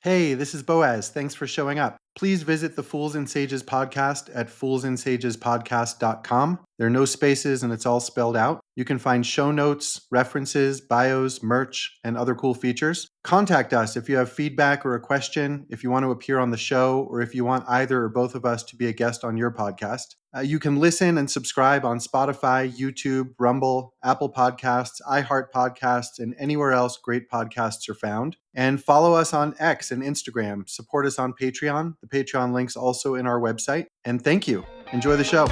Hey, this is Boaz. Thanks for showing up. Please visit the Fools and Sages podcast at foolsandsagespodcast.com. There are no spaces and it's all spelled out. You can find show notes, references, bios, merch, and other cool features. Contact us if you have feedback or a question, if you want to appear on the show, or if you want either or both of us to be a guest on your podcast. You can listen and subscribe on Spotify, YouTube, Rumble, Apple Podcasts, iHeart Podcasts, and anywhere else great podcasts are found. And follow us on X and Instagram. Support us on Patreon. The Patreon link's also in our website. And thank you. Enjoy the show.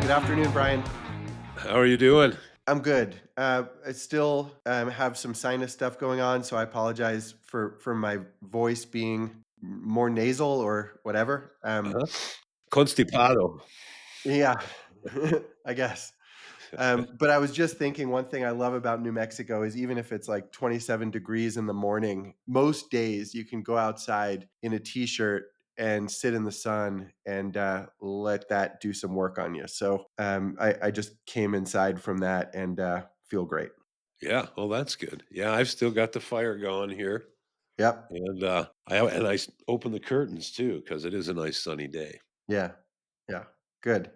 Good afternoon, Brian. How are you doing? I'm good. I still have some sinus stuff going on, so I apologize for my voice being more nasal or whatever. Constipado. Yeah, I guess. But I was just thinking, one thing I love about New Mexico is even if it's like 27 degrees in the morning, most days you can go outside in a t-shirt and sit in the sun and let that do some work on you. So I just came inside from that and feel great. Yeah, well, that's good. Yeah, I've still got the fire going here, Yep. and I open the curtains too because it is a nice sunny day. Yeah. Yeah. Good.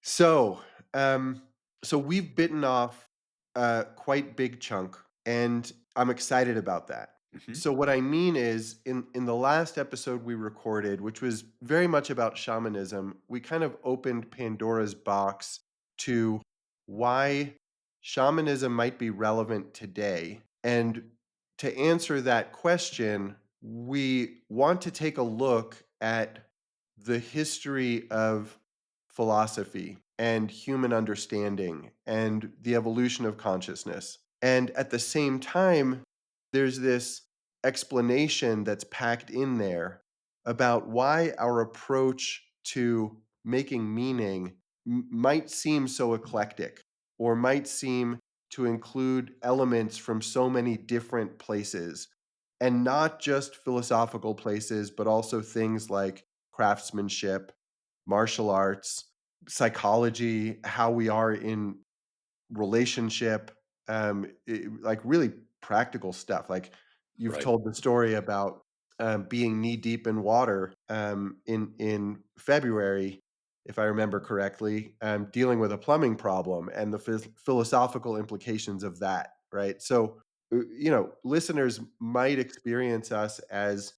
So, so we've bitten off a quite big chunk, and I'm excited about that. Mhm. So what I mean is, in the last episode we recorded, which was very much about shamanism, we kind of opened Pandora's box to why shamanism might be relevant today. And to answer that question, we want to take a look at the history of philosophy and human understanding and the evolution of consciousness. And at the same time, there's this explanation that's packed in there about why our approach to making meaning might seem so eclectic or might seem to include elements from so many different places, and not just philosophical places, but also things like craftsmanship, martial arts, psychology, how we are in relationship, like really practical stuff. Like you've Right. told the story about being knee deep in water in February, if I remember correctly, dealing with a plumbing problem and the philosophical implications of that. Right. So, listeners might experience us as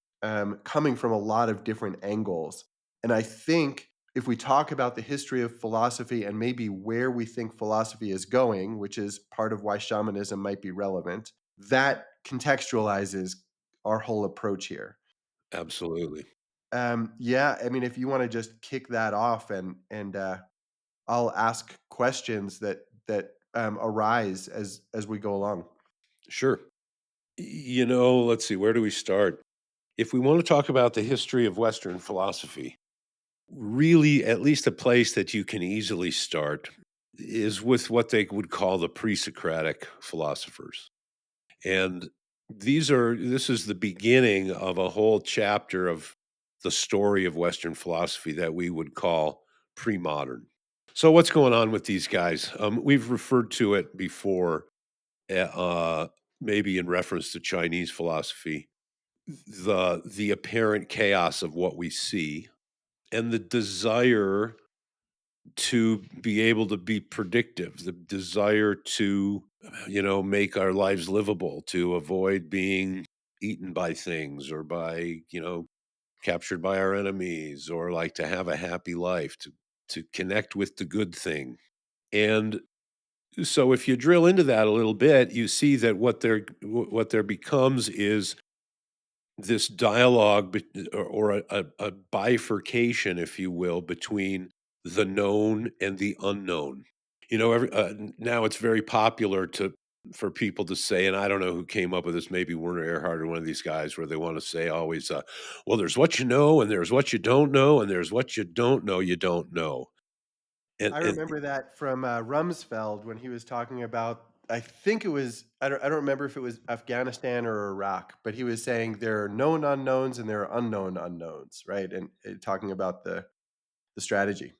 coming from a lot of different angles, and I think if we talk about the history of philosophy and maybe where we think philosophy is going, which is part of why shamanism might be relevant, that contextualizes our whole approach here. Absolutely. Yeah, I mean, if you want to just kick that off, and I'll ask questions that arise as we go along. Sure. Let's see, where do we start? If we want to talk about the history of Western philosophy, really, at least a place that you can easily start is with what they would call the pre-Socratic philosophers. And this is the beginning of a whole chapter of the story of Western philosophy that we would call pre-modern. So what's going on with these guys? We've referred to it before, uh, maybe in reference to Chinese philosophy, the apparent chaos of what we see and the desire to be able to be predictive, the desire to, make our lives livable, to avoid being eaten by things or by, captured by our enemies, or like to have a happy life, to connect with the good thing. And so if you drill into that a little bit, you see that what there becomes is this dialogue or a bifurcation, if you will, between the known and the unknown. Now it's very popular for people to say, and I don't know who came up with this, maybe Werner Erhard or one of these guys, where they want to say always, well, there's what you know, and there's what you don't know, and there's what you don't know you don't know. And I remember that from Rumsfeld when he was talking about I think it was I don't remember if it was Afghanistan or Iraq, but he was saying there are known unknowns and there are unknown unknowns, right? And talking about the strategy.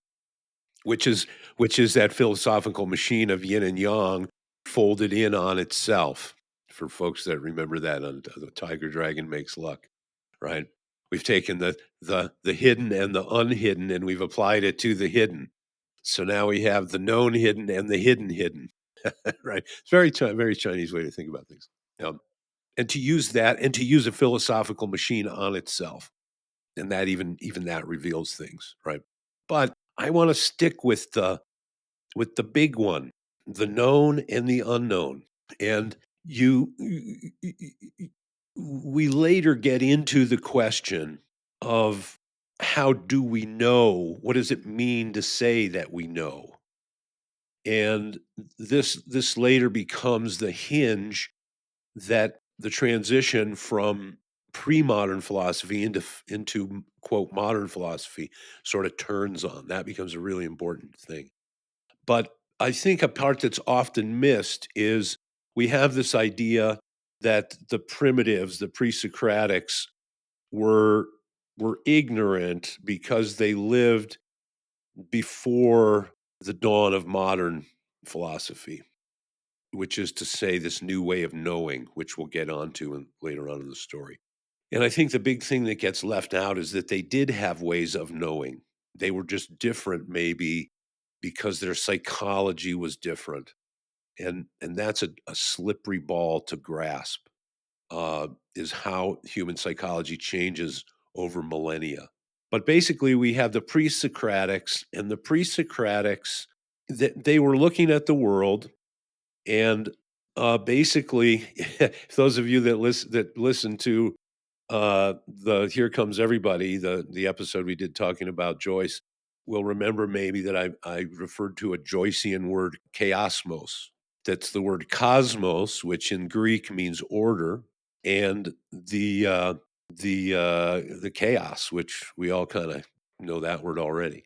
which is which is that philosophical machine of yin and yang folded in on itself. For folks that remember that on the Tiger Dragon Makes Luck, right? We've taken the hidden and the unhidden and we've applied it to the hidden. So now we have the known hidden and the hidden hidden, right? It's very Chinese way to think about things. Um, and to use that and to use a philosophical machine on itself, and that even that reveals things, right? But I want to stick with the big one, the known and the unknown. And you we later get into the question of how do we know? What does it mean to say that we know? And this later becomes the hinge that the transition from pre-modern philosophy into quote modern philosophy sort of turns on. That becomes a really important thing. But I think a part that's often missed is we have this idea that the primitives, the pre-Socratics, were were ignorant because they lived before the dawn of modern philosophy, which is to say this new way of knowing, which we'll get onto later on in the story. And I think the big thing that gets left out is that they did have ways of knowing. They were just different, maybe because their psychology was different. And that's a slippery ball to grasp, is how human psychology changes over millennia. But basically, we have the pre-Socratics, and the pre-Socratics that they were looking at the world, and basically, those of you that listen to the Here Comes Everybody, the episode we did talking about Joyce, will remember maybe that I referred to a Joycean word, chaosmos. That's the word cosmos, which in Greek means order, and the chaos, which we all kind of know that word already.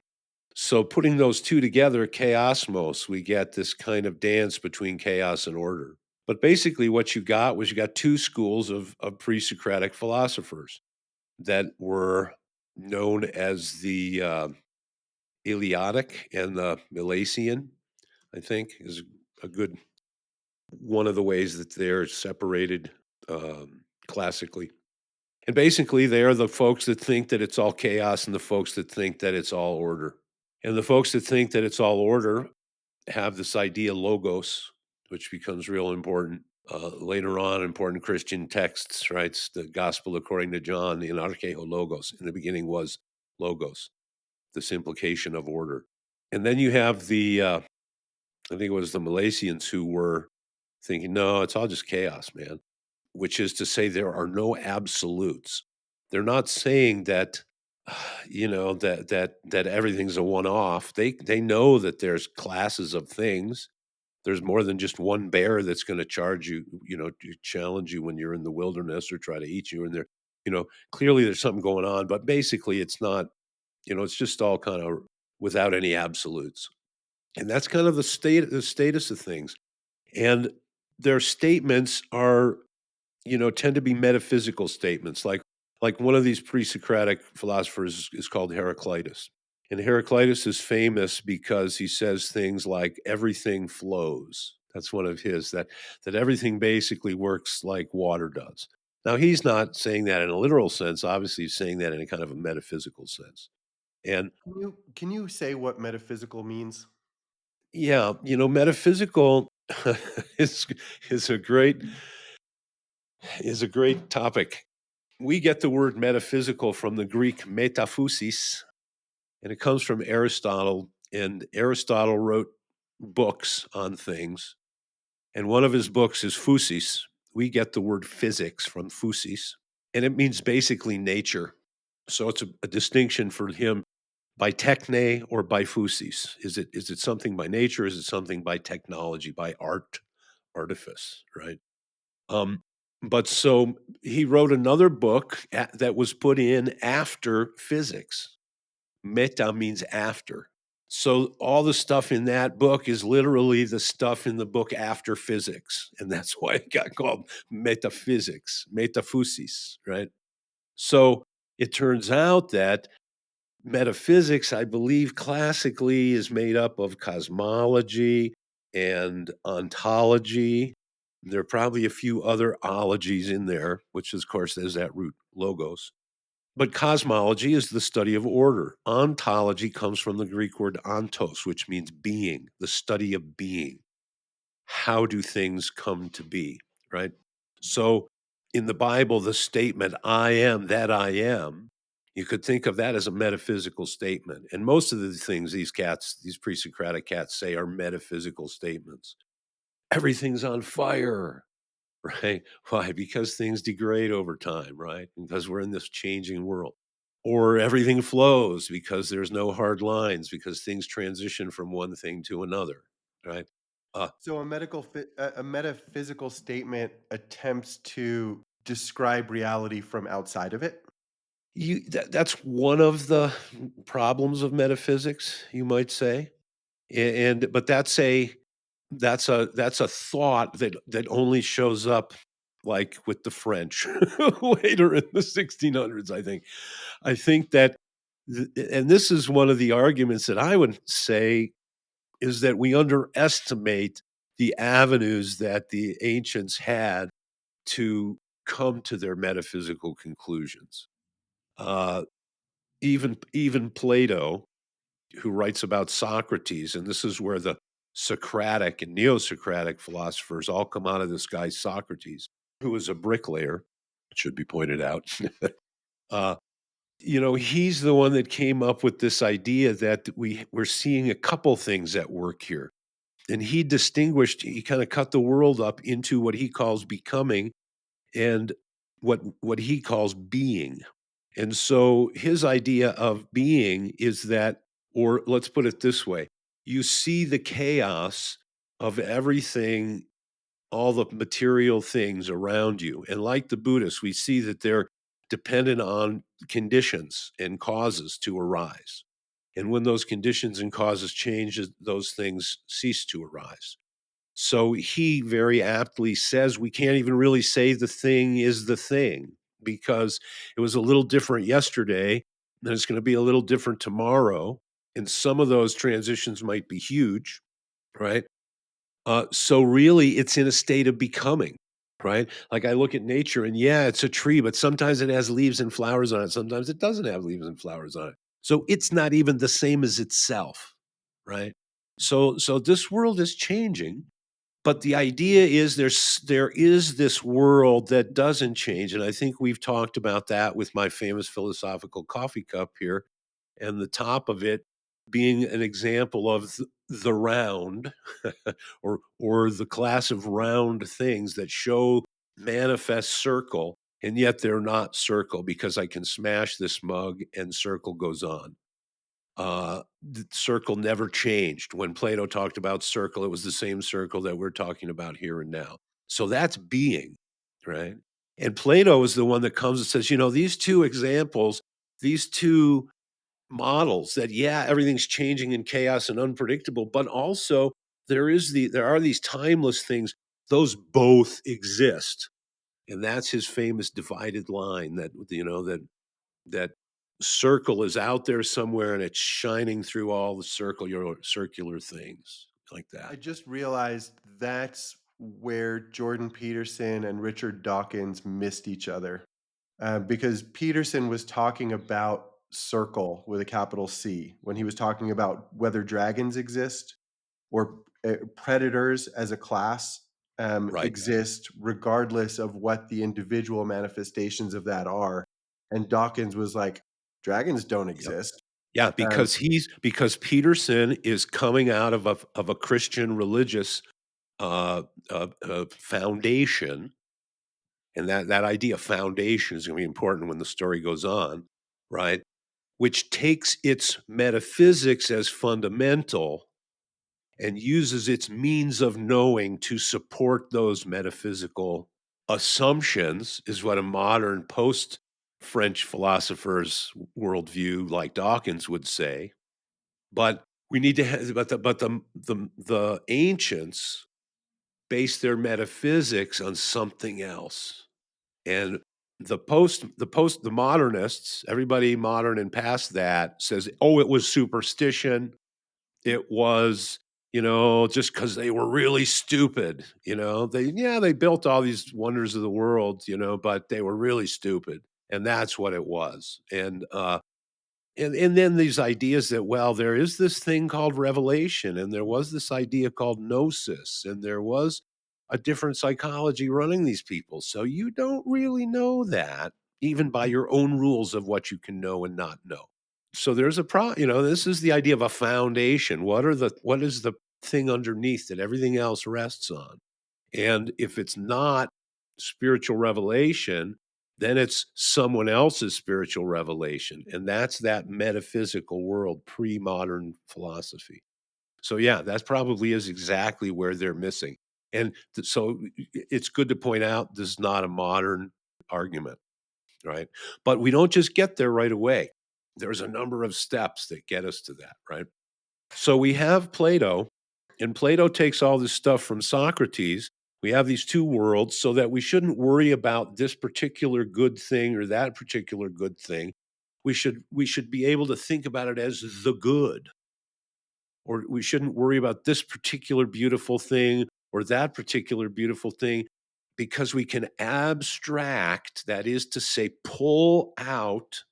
So putting those two together, chaosmos, we get this kind of dance between chaos and order. But basically, what you got was you got two schools of pre-Socratic philosophers that were known as the Eleatic and the Milesian, I think, is a good one of the ways that they're separated classically. And basically, they are the folks that think that it's all chaos and the folks that think that it's all order. And the folks that think that it's all order have this idea logos, which becomes real important later on, important Christian texts, right? It's the gospel according to John, in archeo logos. In the beginning was logos, this implication of order. And then you have I think it was the Malaysians who were thinking, no, it's all just chaos, man, which is to say there are no absolutes. They're not saying that that everything's a one-off. They know that there's classes of things. There's more than just one bear that's going to charge you, to challenge you when you're in the wilderness or try to eat you. And clearly there's something going on, but basically it's not, it's just all kind of without any absolutes. And that's kind of the status of things. And their statements are, tend to be metaphysical statements. Like one of these pre-Socratic philosophers is called Heraclitus. And Heraclitus is famous because he says things like everything flows. That's one of his, that everything basically works like water does. Now he's not saying that in a literal sense. Obviously, he's saying that in a kind of a metaphysical sense. And Can you say what metaphysical means? yeah, metaphysical is is a great is a great topic. We get the word metaphysical from the Greek metaphysis, and it comes from Aristotle. And Aristotle wrote books on things, and one of his books is Physis. We get the word physics from physis, and it means basically nature. So it's a distinction for him by techne or by physis. Is it something by nature? Is it something by technology, by artifice, right? Um, but so he wrote another book that was put in after physics. Meta means after. So all the stuff in that book is literally the stuff in the book after physics, and that's why it got called metaphysics, metaphysis, right? So it turns out that metaphysics, I believe, classically is made up of cosmology and ontology. There are probably a few other ologies in there, which, of course, there's that root logos. But cosmology is the study of order. Ontology comes from the Greek word ontos, which means being, the study of being. How do things come to be, right? So in the Bible, the statement, I am that I am, you could think of that as a metaphysical statement. And most of the things these cats, these pre Socratic cats say are metaphysical statements. Everything's on fire, right? Why? Because things degrade over time, right? Because we're in this changing world. Or everything flows because there's no hard lines, because things transition from one thing to another, right? Uh, So a metaphysical statement attempts to describe reality from outside of it. that's one of the problems of metaphysics, you might say. And but that's a thought that only shows up like with the French later in the 1600s, I think. I think that and this is one of the arguments that I would say is that we underestimate the avenues that the ancients had to come to their metaphysical conclusions. Uh, even Plato, who writes about Socrates, and this is where the Socratic and Neo-Socratic philosophers all come out of this guy Socrates, who was a bricklayer, it should be pointed out. uh, he's the one that came up with this idea that we're seeing a couple things at work here. And he kind of cut the world up into what he calls becoming and what he calls being. And so his idea of being is that, or let's put it this way, you see the chaos of everything, all the material things around you. And like the Buddhists, we see that they're dependent on conditions and causes to arise. And when those conditions and causes change, those things cease to arise. So he very aptly says we can't even really say the thing is the thing because it was a little different yesterday and it's going to be a little different tomorrow. And some of those transitions might be huge, right? So really, it's in a state of becoming, right? Like I look at nature and yeah, it's a tree, but sometimes it has leaves and flowers on it. Sometimes it doesn't have leaves and flowers on it. So it's not even the same as itself, right? So this world is changing, but the idea is there is this world that doesn't change, and I think we've talked about that with my famous philosophical coffee cup here, and the top of it being an example of the round, or the class of round things that show manifest circle, and yet they're not circle because I can smash this mug and circle goes on. The circle never changed. When Plato talked about circle, it was the same circle that we're talking about here and now. So that's being, right? And Plato is the one that comes and says, these two examples, these two models that, yeah, everything's changing in chaos and unpredictable, but also there are these timeless things. Those both exist. And that's his famous divided line that circle is out there somewhere and it's shining through all the circular things like that. I just realized that's where Jordan Peterson and Richard Dawkins missed each other, because Peterson was talking about circle with a capital C when he was talking about whether dragons exist or predators as a class Right. exist regardless of what the individual manifestations of that are. And Dawkins was like, dragons don't Yep. exist. Yeah, Um, because Peterson is coming out of a Christian religious foundation, and that idea foundation is going to be important when the story goes on, right? Which takes its metaphysics as fundamental and uses its means of knowing to support those metaphysical assumptions, is what a modern post French philosopher's worldview like Dawkins would say. But We need to have, but the ancients based their metaphysics on something else. And the modernists, everybody modern and past that says, "Oh, it was superstition. It was, just because they were really stupid, they built all these wonders of the world, but they were really stupid, and that's what it was." And then these ideas that, well, there is this thing called revelation, and there was this idea called gnosis, and there was a different psychology running these people. So you don't really know that, even by your own rules of what you can know and not know. So there's this is the idea of a foundation. What is the thing underneath that everything else rests on? And if it's not spiritual revelation, then it's someone else's spiritual revelation. And that's that metaphysical world, pre-modern philosophy. So yeah, that probably is exactly where they're missing. And so it's good to point out this is not a modern argument, right? But we don't just get there right away. There's a number of steps that get us to that, right? So we have Plato, and Plato takes all this stuff from Socrates. We have these two worlds so that we shouldn't worry about this particular good thing or that particular good thing. We should be able to think about it as the good, or we shouldn't worry about this particular beautiful thing or that particular beautiful thing, because we can abstract, that is to say, pull out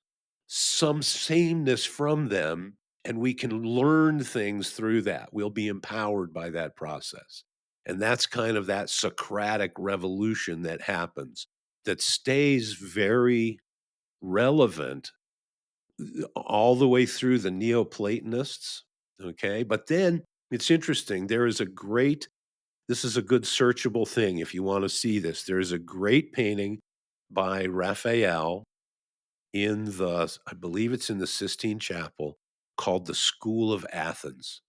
some sameness from them, and we can learn things through that. We'll be empowered by that process. And that's kind of that Socratic revolution that happens, that stays very relevant all the way through the Neoplatonists. Okay. But then it's interesting. This is a good searchable thing if you want to see this. There is a great painting by Raphael I believe it's in the Sistine Chapel, called The School of Athens.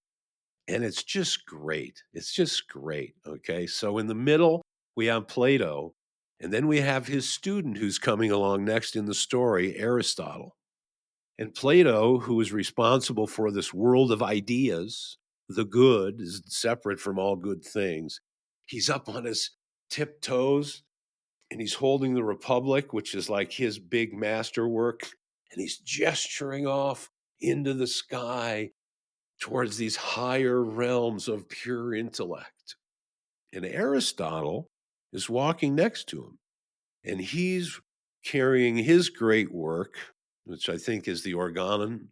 And it's just great. It's just great. Okay. So in the middle, we have Plato, and then we have his student who's coming along next in the story, Aristotle. And Plato, who is responsible for this world of ideas, the good is separate from all good things. He's up on his tiptoes and he's holding the Republic, which is like his big masterwork, and he's gesturing off into the sky towards these higher realms of pure intellect. And Aristotle is walking next to him, and he's carrying his great work, which I think is the Organum,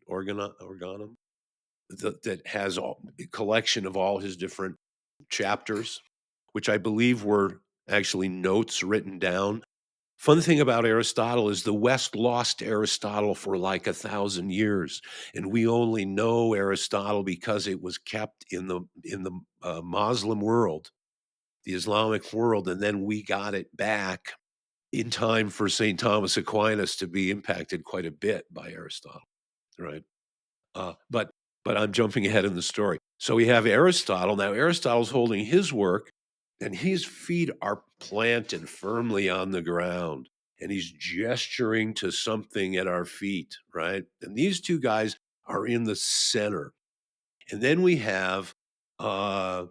that has a collection of all his different chapters, which I believe were actually notes written down. Fun thing about Aristotle is the West lost Aristotle for like 1,000 years, and we only know Aristotle because it was kept in the Muslim world, the Islamic world, and then we got it back in time for St. Thomas Aquinas to be impacted quite a bit by Aristotle, right? But I'm jumping ahead in the story. So we have Aristotle. Now Aristotle's holding his work, and his feet are planted firmly on the ground, and he's gesturing to something at our feet, right? And these two guys are in the center. And then we have uh,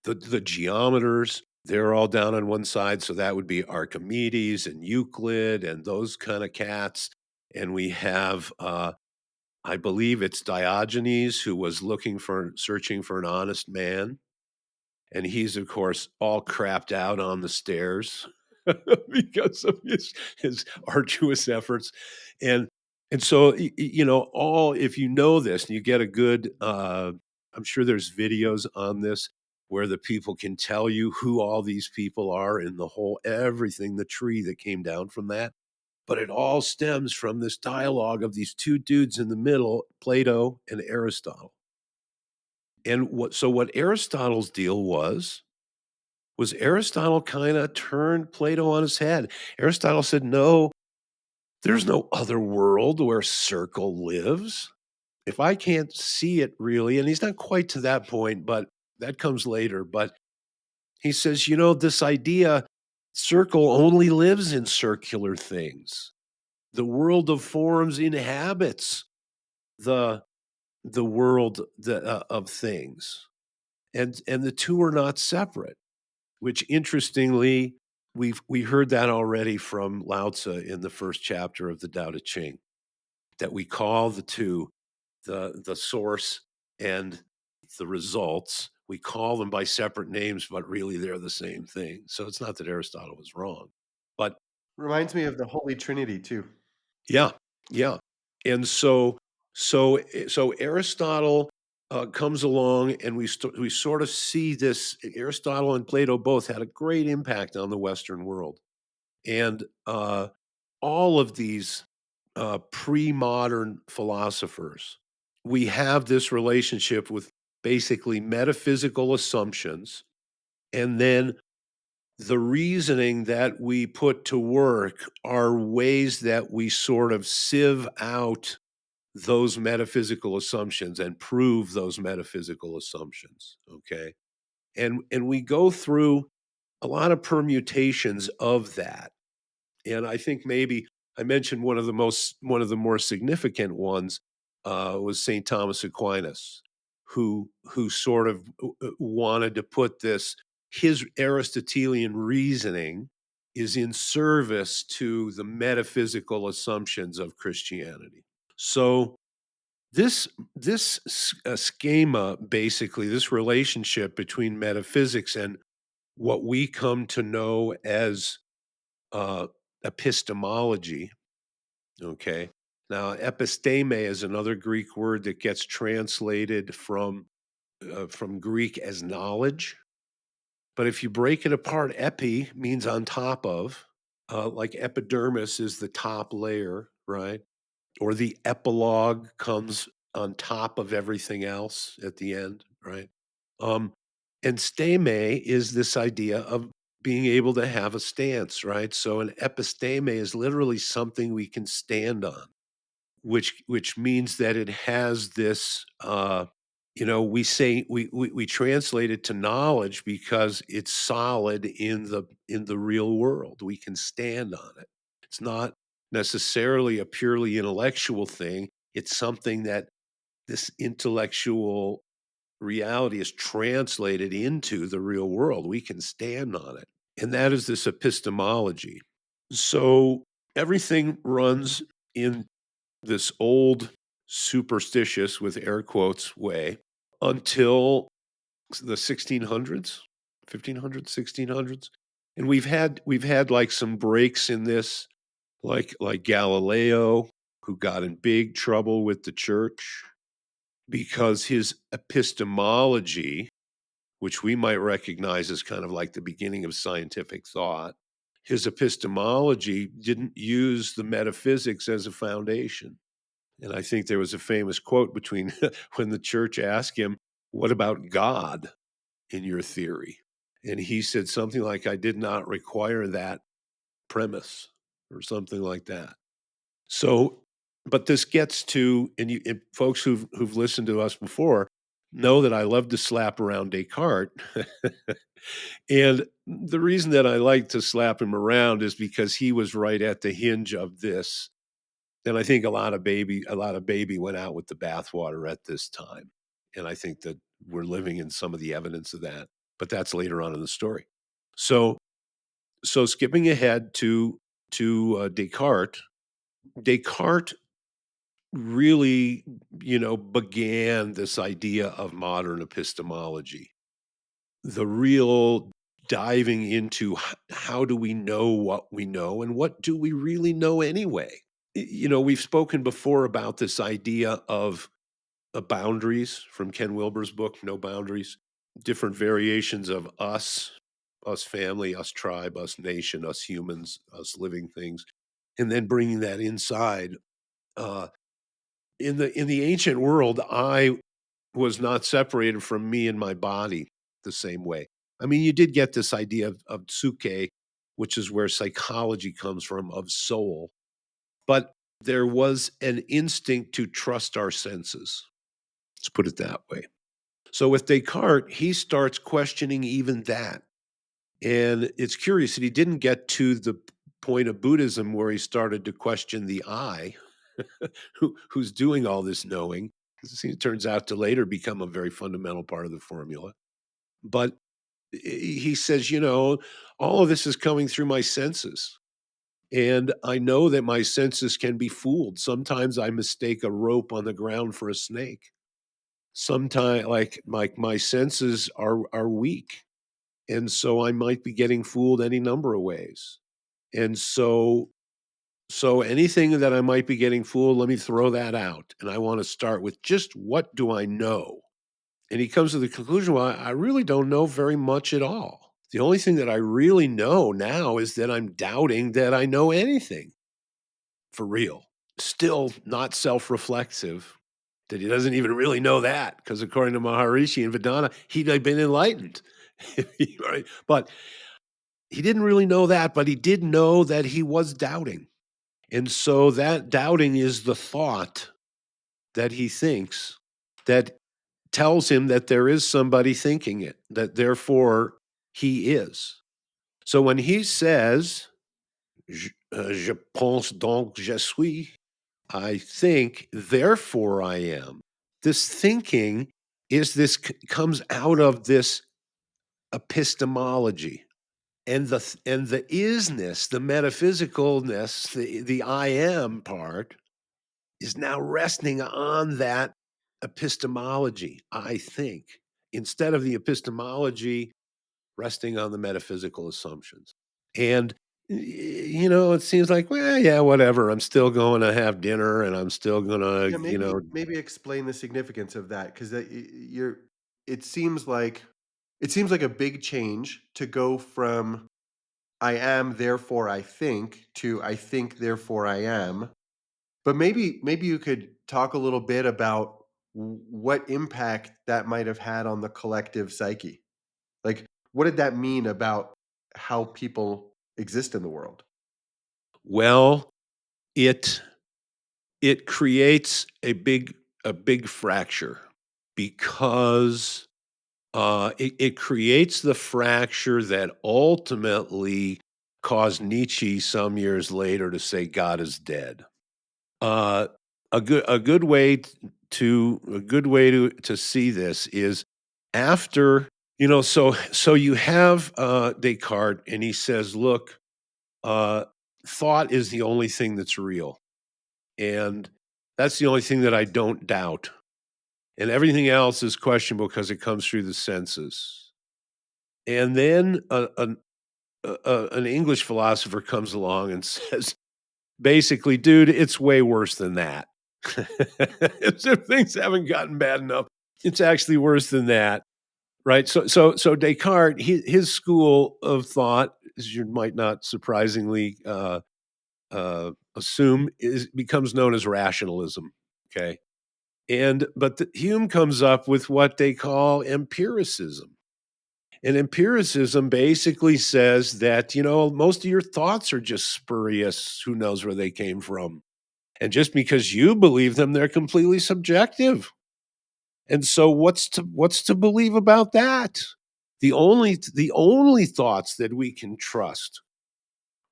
the geometers. They're all down on one side, so that would be Archimedes and Euclid and those kind of cats. And we have I believe it's Diogenes who was searching for an honest man. And he's, of course, all crapped out on the stairs because of his arduous efforts. And and so all, if you know this and you get a good I'm sure there's videos on this where the people can tell you who all these people are in the whole everything, the tree that came down from that. But it all stems from this dialogue of these two dudes in the middle, Plato and Aristotle. And what Aristotle's deal was Aristotle kind of turned Plato on his head. Aristotle said, "No, there's no other world where circle lives. If I can't see it really," and he's not quite to that point, but that comes later. But he says, this idea, circle only lives in circular things. The world of forms inhabits the the world of things, and the two are not separate. Which interestingly, we heard that already from Lao Tzu in the first chapter of the Tao Te Ching, that we call the two, the source and the results, we call them by separate names, but really they're the same thing. So it's not that Aristotle was wrong, but Reminds me of the Holy Trinity too. yeah, yeah. And so Aristotle comes along, and we sort of see this. Aristotle and Plato both had a great impact on the Western world, and all of these pre-modern philosophers, we have this relationship with basically metaphysical assumptions, and then the reasoning that we put to work are ways that we sort of sieve out those metaphysical assumptions and prove those metaphysical assumptions. Okay. And we go through a lot of permutations of that. And I think maybe I mentioned one of the more significant ones was St. Thomas Aquinas, who sort of wanted to put this, his Aristotelian reasoning is in service to the metaphysical assumptions of Christianity. So this schema, basically, this relationship between metaphysics and what we come to know as uh, epistemology. Okay. Now, episteme is another Greek word that gets translated from Greek as knowledge. But if you break it apart, epi means on top of, like epidermis is the top layer, right? Or the epilogue comes on top of everything else at the end, right? Um, and steme is this idea of being able to have a stance, right? So an episteme is literally something we can stand on, which means that it has this we say we translate it to knowledge because it's solid in the real world. We can stand on it. It's not necessarily a purely intellectual thing. It's something that this intellectual reality is translated into the real world. We can stand on it. And that is this epistemology. So everything runs in this old superstitious, with air quotes, way until the 1600s, 1500s, 1600s. And we've had like some breaks in this, like Galileo, who got in big trouble with the church because his epistemology, which we might recognize as kind of like the beginning of scientific thought, his epistemology didn't use the metaphysics as a foundation. And I think there was a famous quote between when the church asked him, "What about God in your theory?" And he said something like, "I did not require that premise," or something like that. So, but this gets to, and folks who've listened to us before know that I love to slap around Descartes. And the reason that I like to slap him around is because he was right at the hinge of this. And I think a lot of baby went out with the bathwater at this time. And I think that we're living in some of the evidence of that, but that's later on in the story. So, so skipping ahead to Descartes. Descartes really, began this idea of modern epistemology. The real diving into how do we know what we know and what do we really know anyway? We've spoken before about this idea of boundaries from Ken Wilber's book, No Boundaries, different variations of us family, us tribe, us nation, us humans, us living things, and then bringing that inside. Uh, in the ancient world, I was not separated from me and my body the same way. I mean, you did get this idea of tsuke, which is where psychology comes from, of soul, but there was an instinct to trust our senses. Let's put it that way. So with Descartes, he starts questioning even that. And it's curious that he didn't get to the point of Buddhism where he started to question the I, who's doing all this knowing. It turns out to later become a very fundamental part of the formula. But he says, all of this is coming through my senses. And I know that my senses can be fooled. Sometimes I mistake a rope on the ground for a snake. Sometimes, like my senses are weak, and so I might be getting fooled any number of ways. And so anything that I might be getting fooled, let me throw that out. And I want to start with just what do I know? And he comes to the conclusion, well, I really don't know very much at all. The only thing that I really know now is that I'm doubting that I know anything for real. Still not self-reflexive, that he doesn't even really know that, because according to Maharishi and Vedanta, he'd have been enlightened. Right? But he didn't really know that, but he did know that he was doubting. And so that doubting is the thought that he thinks that tells him that there is somebody thinking it, that therefore he is. So when he says, je pense donc je suis, I think, therefore I am. This thinking comes out of this epistemology, and the isness, the metaphysicalness, the I am part is now resting on that epistemology, I think, instead of the epistemology resting on the metaphysical assumptions. And it seems like, well, yeah, whatever. I'm still going to have dinner, and I'm still going to, Yeah, maybe explain the significance of that, because you're. It seems like a big change to go from "I am, therefore I think" to "I think, therefore I am." But maybe you could talk a little bit about what impact that might have had on the collective psyche. Like, what did that mean about how people exist in the world? well, it it creates a big fracture, because it creates the fracture that ultimately caused Nietzsche some years later to say God is dead. Uh, a good way to see this is after, so you have Descartes, and he says, look, uh, thought is the only thing that's real, and that's the only thing that I don't doubt, and everything else is questionable because it comes through the senses. And then an English philosopher comes along and says, basically, dude, it's way worse than that. If things haven't gotten bad enough, it's actually worse than that, right? So Descartes, his school of thought, as you might not surprisingly assume, becomes known as rationalism. Okay, but Hume comes up with what they call empiricism. And empiricism basically says that, most of your thoughts are just spurious. Who knows where they came from? And just because you believe them, they're completely subjective. And so what's to believe about that? The only thoughts that we can trust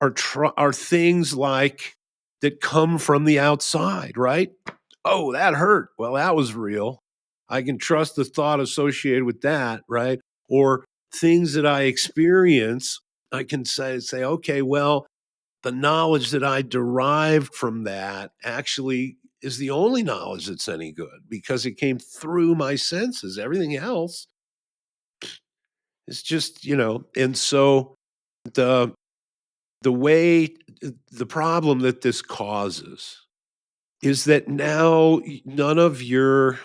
are things like that come from the outside, right? Oh, that hurt. Well, that was real. I can trust the thought associated with that, right? Or things that I experience, I can say, okay, well, the knowledge that I derived from that actually is the only knowledge that's any good because it came through my senses. Everything else is just, and so the the way the problem that this causes is that now none of your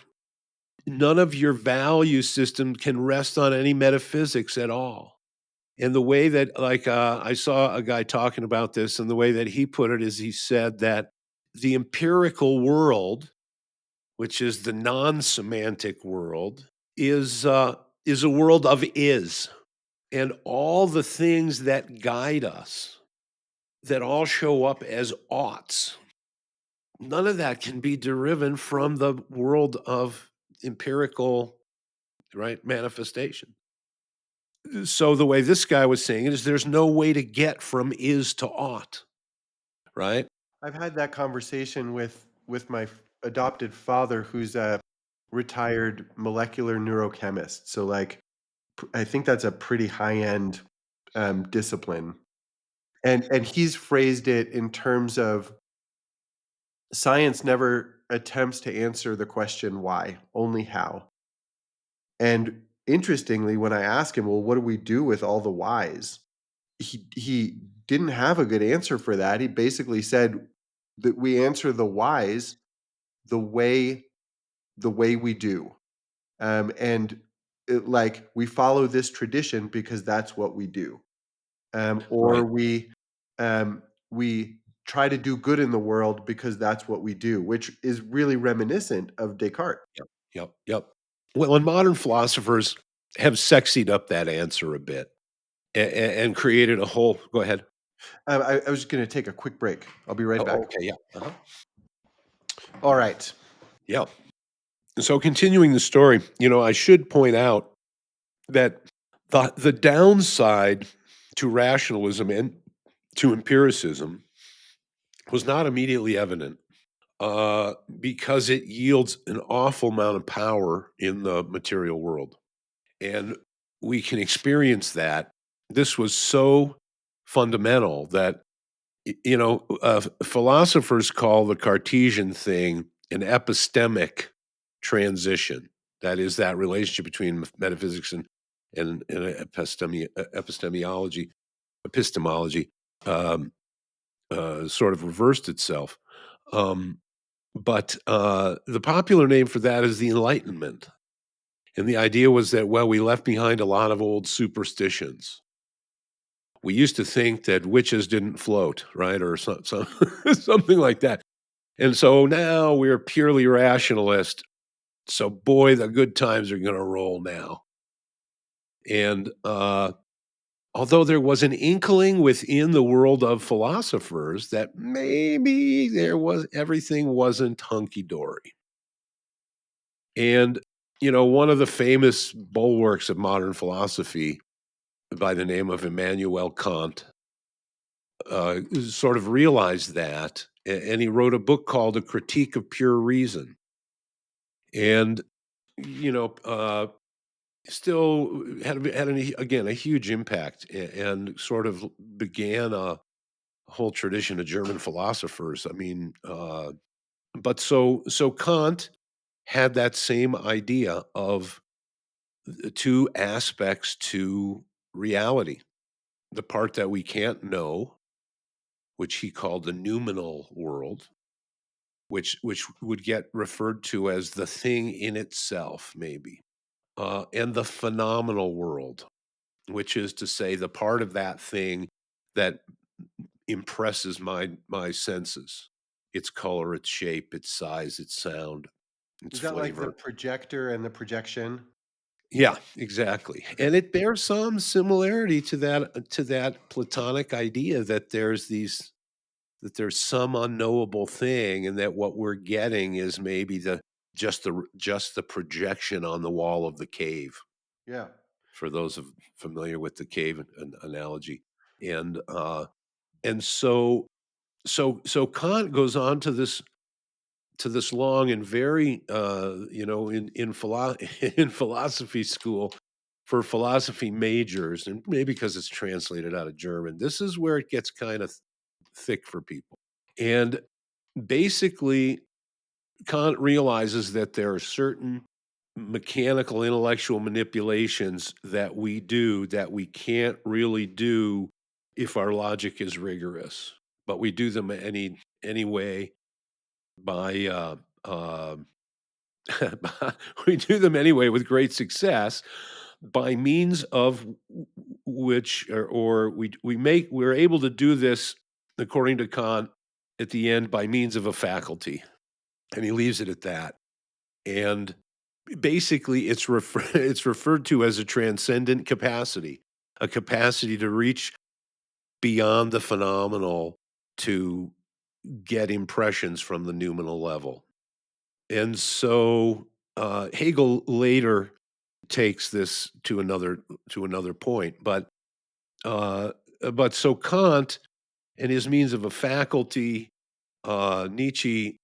value system can rest on any metaphysics at all. And the way that, like, I saw a guy talking about this, and the way that he put it is he said that the empirical world, which is the non-semantic world, is a world of is, and all the things that guide us, that all show up as oughts, none of that can be deriven from the world of empirical, right, manifestation. So the way this guy was saying it is there's no way to get from is to ought, right? I've had that conversation with my adopted father, who's retired molecular neurochemist. So, like, I think that's a pretty high-end, discipline, and he's phrased it in terms of science never attempts to answer the question why, only how. And interestingly, when I ask him, "Well, what do we do with all the whys?" He didn't have a good answer for that. He basically said that we answer the whys the way we do. And like we follow this tradition because that's what we do. Or Right. we try to do good in the world because that's what we do, which is really reminiscent of Descartes. Yep. Yep. Yep. Well, and modern philosophers have sexied up that answer a bit and created a whole. Go ahead. I was just going to take a quick break. I'll be right Oh, back. okay. Yeah. Uh-huh. All right. Yeah. So continuing the story, I should point out that the downside to rationalism and to empiricism was not immediately evident because it yields an awful amount of power in the material world. And we can experience that. This was so fundamental that, philosophers call the Cartesian thing an epistemic transition. That is that relationship between metaphysics and epistemology um, sort of reversed itself. Um, but the popular name for that is the Enlightenment. And the idea was that, well, we left behind a lot of old superstitions. We used to think that witches didn't float, right? Or something like that. And so now we're purely rationalist. So, boy, the good times are going to roll now. And although there was an inkling within the world of philosophers that maybe everything wasn't hunky dory. And, one of the famous bulwarks of modern philosophy by the name of Immanuel Kant sort of realized that. And he wrote a book called A Critique of Pure Reason. And, you know, uh, still again, a huge impact and sort of began a whole tradition of German philosophers. I mean, but so Kant had that same idea of the two aspects to reality: the part that we can't know, which he called the noumenal world, which would get referred to as the thing in itself, maybe, and the phenomenal world, which is to say the part of that thing that impresses my senses: its color, its shape, its size, its sound, its Is that like the flavor. projector and the projection? Yeah, exactly. Okay. And it bears some similarity to that Platonic idea that there's some unknowable thing and that what we're getting is maybe just the projection on the wall of the cave, Yeah. for those familiar with the cave analogy. And and so Kant goes on to this long and very in philosophy school for philosophy majors, and maybe because it's translated out of German, this is where it gets kind of thick for people. And basically, Kant realizes that there are certain mechanical intellectual manipulations that we do that we can't really do if our logic is rigorous, but we do them anyway by we do them anyway with great success by means of which or we're able to do this, according to Kant, at the end by means of a faculty, and he leaves it at that. And basically it's referred to as a transcendent capacity, a capacity to reach beyond the phenomenal to get impressions from the noumenal level. And so Hegel later takes this to another point, uh, but so Kant and his means of a faculty, Nietzsche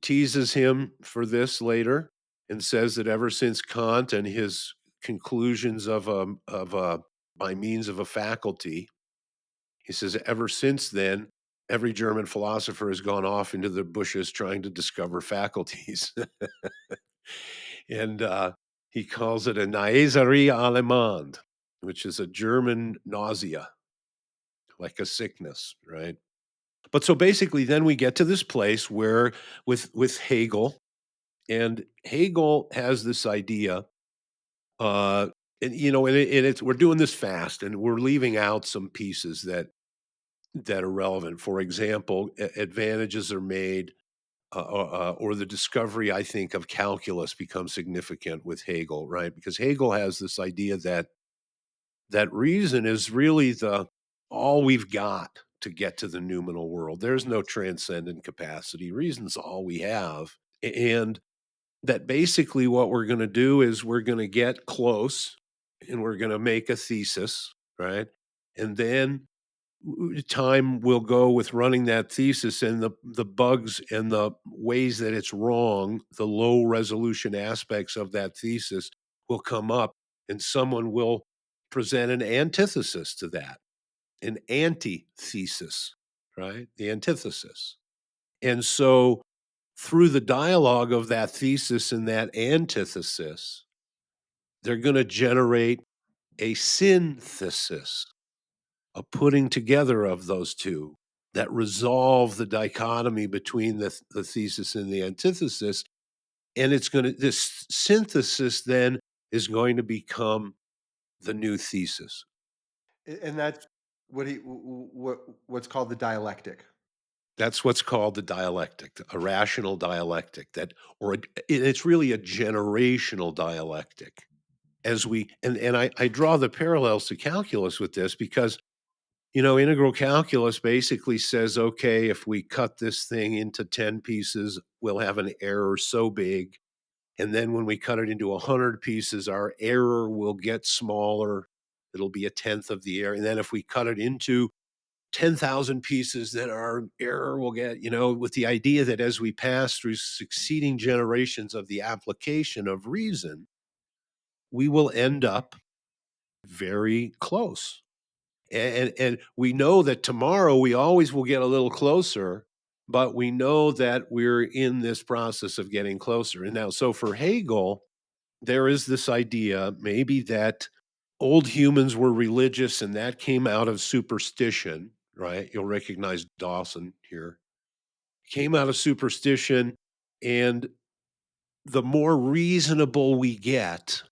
teases him for this later, and says that ever since Kant and his conclusions by means of a faculty, he says ever since then, every German philosopher has gone off into the bushes trying to discover faculties. And he calls it a Naeserie allemande, which is a German nausea, like a sickness, right? But so basically, then we get to this place where with Hegel, and Hegel has this idea, uh, and it's we're doing this fast, and we're leaving out some pieces that are relevant. For example, advantages are made, or the discovery, I think, of calculus becomes significant with Hegel, right? Because Hegel has this idea that reason is really the all we've got to get to the noumenal world. There's no transcendent capacity. Reason's all we have. And that basically what we're going to do is we're going to get close and we're going to make a thesis, right? And then time will go with running that thesis, and the bugs and the ways that it's wrong, the low resolution aspects of that thesis will come up, and someone will present an antithesis to that, an antithesis, right? The antithesis. And so through the dialogue of that thesis and that antithesis, they're going to generate a synthesis, a putting together of those two that resolve the dichotomy between the thesis and the antithesis. And it's going to, this synthesis then is going to become the new thesis. And that's what's called the dialectic. That's what's called the dialectic, a rational dialectic it's really a generational dialectic. And I draw the parallels to calculus with this because integral calculus basically says, okay, if we cut this thing into 10 pieces, we'll have an error so big. And then when we cut it into 100 pieces, our error will get smaller. It'll be a tenth of the error. And then if we cut it into 10,000 pieces, then our error will get, with the idea that as we pass through succeeding generations of the application of reason, we will end up very close. And we know that tomorrow we always will get a little closer, but we know that we're in this process of getting closer. And now, so for Hegel, there is this idea maybe that old humans were religious and that came out of superstition, right? You'll recognize Dawson here. Came out of superstition. And the more reasonable we get,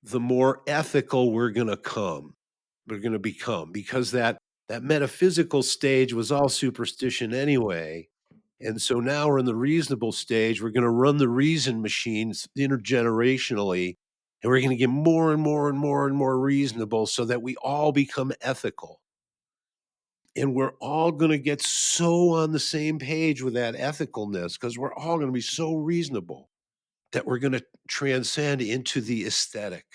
the more ethical we're going to become, because that metaphysical stage was all superstition anyway. And so now we're in the reasonable stage. We're going to run the reason machines intergenerationally, and we're going to get more and more and more and more reasonable so that we all become ethical. And we're all going to get so on the same page with that ethicalness because we're all going to be so reasonable that we're going to transcend into the aesthetic,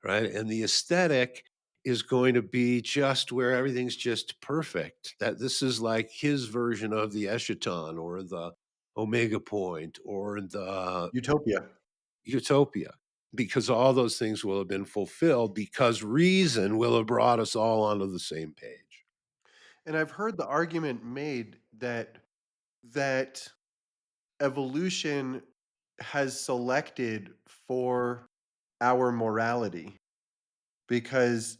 right? And the aesthetic is going to be just where everything's just perfect. That this is like his version of the eschaton or the omega point or the Utopia. utopia, because all those things will have been fulfilled because reason will have brought us all onto the same page. And I've heard the argument made that evolution has selected for our morality because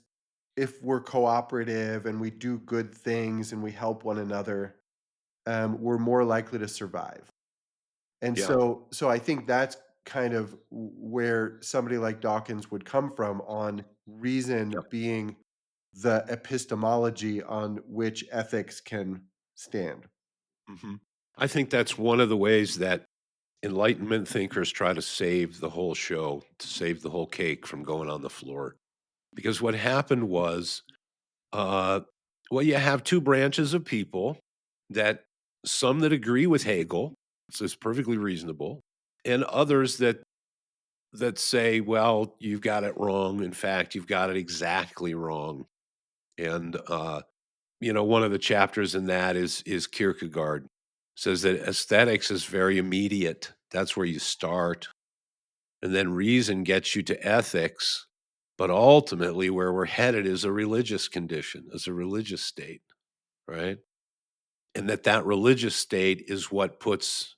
if we're cooperative and we do good things and we help one another, we're more likely to survive. And Yeah. so I think that's kind of where somebody like Dawkins would come from on reason Yeah. being the epistemology on which ethics can stand. hmm I think that's one of the ways that Enlightenment thinkers try to save the whole show, to save the whole cake from going on the floor. Because what happened was, uh, well, you have two branches of people that some that agree with Hegel, so it's perfectly reasonable, and others that say, well, you've got it wrong. In fact, you've got it exactly wrong. And one of the chapters in that is Kierkegaard says that aesthetics is very immediate. That's where you start. And then reason gets you to ethics. But ultimately, where we're headed is a religious condition, is a religious state, right? And that religious state is what puts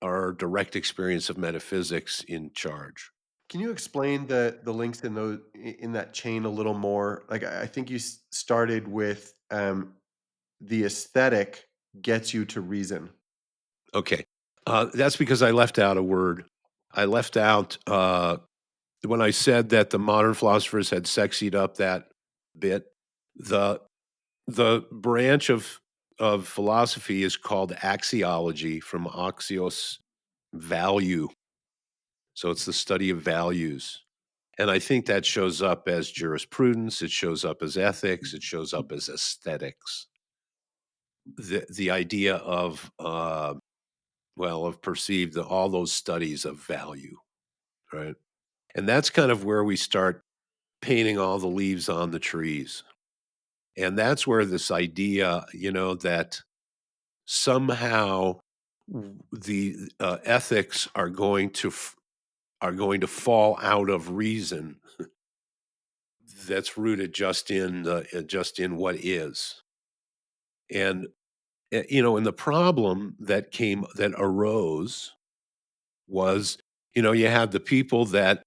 our direct experience of metaphysics in charge. Can you explain the links in those in that chain a little more? Like I think you started with the aesthetic gets you to reason. Okay. That's because I left out a word. I left out when I said that the modern philosophers had sexied up that bit. The the branch of philosophy is called axiology, from axios, value. So it's the study of values. And I think that shows up as jurisprudence, it shows up as ethics, it shows up as aesthetics. The idea of of perceived all those studies of value, right? And that's kind of where we start painting all the leaves on the trees. And that's where this idea, that somehow the ethics are going to fall out of reason, that's rooted just in what is. And and the problem that arose was, you had the people that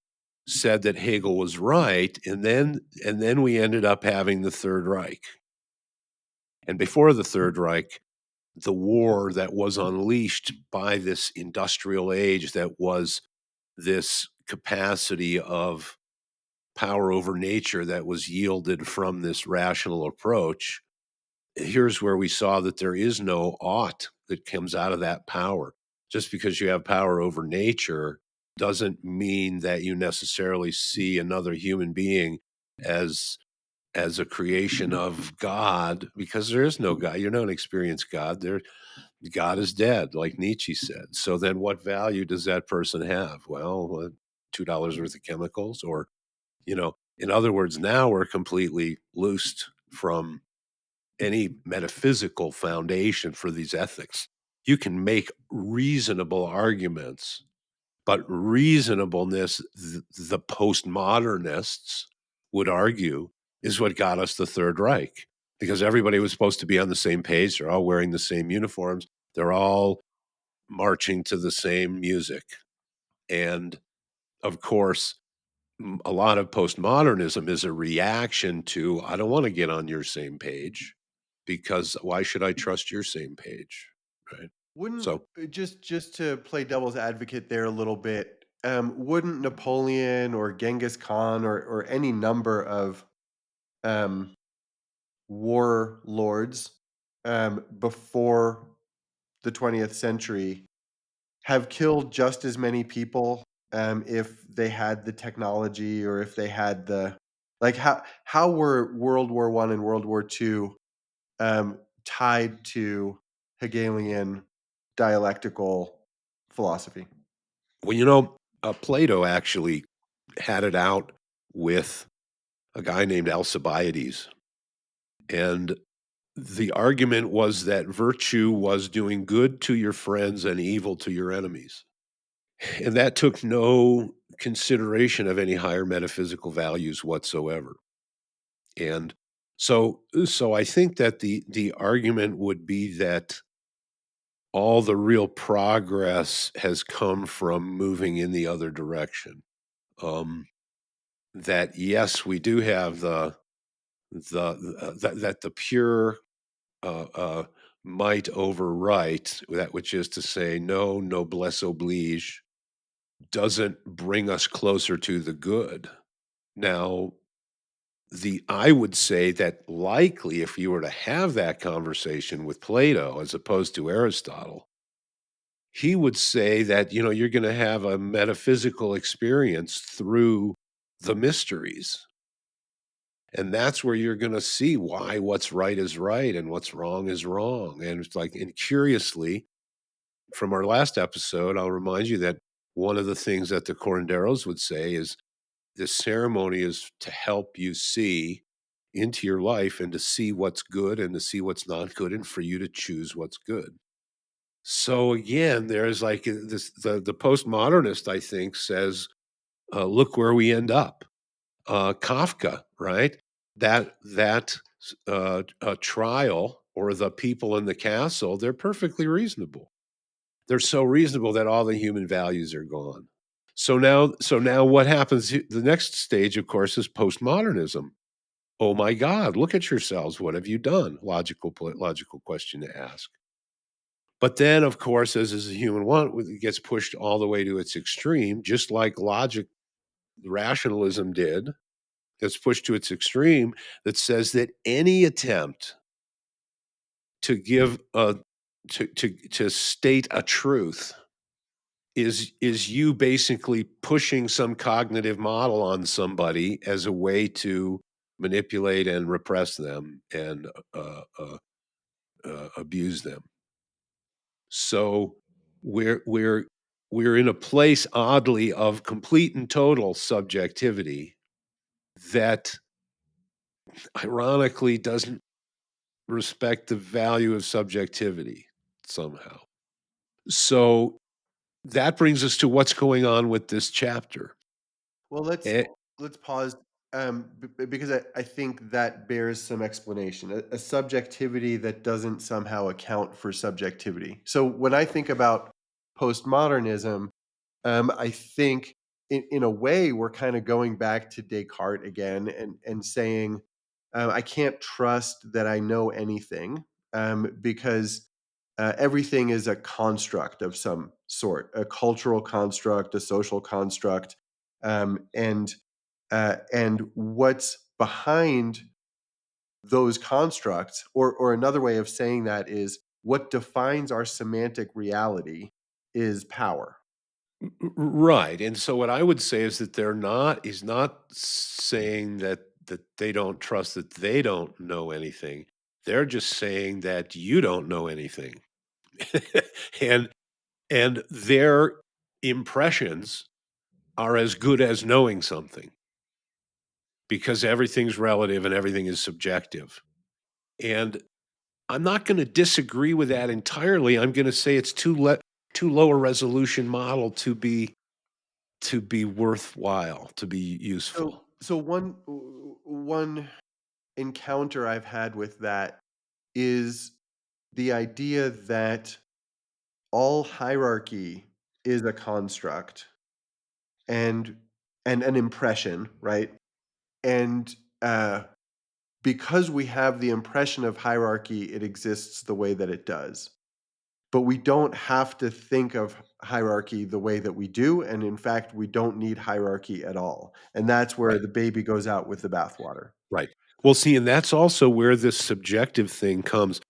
said that Hegel was right, and then we ended up having the Third Reich. And before the Third Reich, the war that was unleashed by this industrial age, that was this capacity of power over nature that was yielded from this rational approach. Here's where we saw that there is no ought that comes out of that power. Just because you have power over nature doesn't mean that you necessarily see another human being as a creation of God, because there is no God. You're not an experienced God. God is dead, like Nietzsche said. So then what value does that person have? Well, $2 worth of chemicals, or, in other words, now we're completely loosed from any metaphysical foundation for these ethics. You can make reasonable arguments, but reasonableness, the postmodernists would argue, is what got us the Third Reich, because everybody was supposed to be on the same page. They're all wearing the same uniforms. They're all marching to the same music. And of course, a lot of postmodernism is a reaction to, I don't want to get on your same page, because why should I trust your same page? Right. Wouldn't So just to play devil's advocate there a little bit, wouldn't Napoleon or Genghis Khan or any number of um, warlords before the 20th century have killed just as many people if they had the technology or if they had the like how were World War One and World War Two tied to Hegelian dialectical philosophy? well, Plato actually had it out with a guy named Alcibiades, and the argument was that virtue was doing good to your friends and evil to your enemies. And that took no consideration of any higher metaphysical values whatsoever. And so I think that the argument would be that all the real progress has come from moving in the other direction. Um, that yes, we do have that the pure might over right, that which is to say, no noblesse oblige, doesn't bring us closer to the good. Now, the I would say that likely if you were to have that conversation with Plato as opposed to Aristotle, he would say that, you're going to have a metaphysical experience through the mysteries. And that's where you're going to see why what's right is right and what's wrong is wrong. And it's like, and curiously, from our last episode, I'll remind you that one of the things that the Curanderos would say is this ceremony is to help you see into your life and to see what's good and to see what's not good and for you to choose what's good. So again, there's like this the postmodernist, I think, says, look where we end up. Kafka, right? That trial or the people in the castle, they're perfectly reasonable. They're so reasonable that all the human values are gone. So now what happens? The next stage, of course, is postmodernism. Oh my God, look at yourselves. What have you done? Logical question to ask. But then, of course, as is a human one, it gets pushed all the way to its extreme, just like logic, rationalism did. That's pushed to its extreme. That says that any attempt to give a to state a truth is you basically pushing some cognitive model on somebody as a way to manipulate and repress them and abuse them. So we're we're we're in a place, oddly, of complete and total subjectivity that ironically doesn't respect the value of subjectivity somehow. So that brings us to what's going on with this chapter. Well, Eh, let's pause, because I think that bears some explanation. A subjectivity that doesn't somehow account for subjectivity. So when I think about postmodernism, I think in a way we're kind of going back to Descartes again and saying, I can't trust that I know anything, because everything is a construct of some sort, a cultural construct, a social construct, and what's behind those constructs, or another way of saying that is what defines our semantic reality is power. right. And so what I would say is that he's not saying that they don't trust that they don't know anything. They're just saying that you don't know anything. and and their impressions are as good as knowing something because everything's relative and everything is subjective. And I'm not going to disagree with that entirely. I'm going to say it's too low a resolution model to be worthwhile, to be useful. So one encounter I've had with that is the idea that all hierarchy is a construct and an impression, right? And because we have the impression of hierarchy, it exists the way that it does. But we don't have to think of hierarchy the way that we do, and in fact, we don't need hierarchy at all. And that's where Right. the baby goes out with the bathwater. Right. Well, see, and that's also where this subjective thing comes.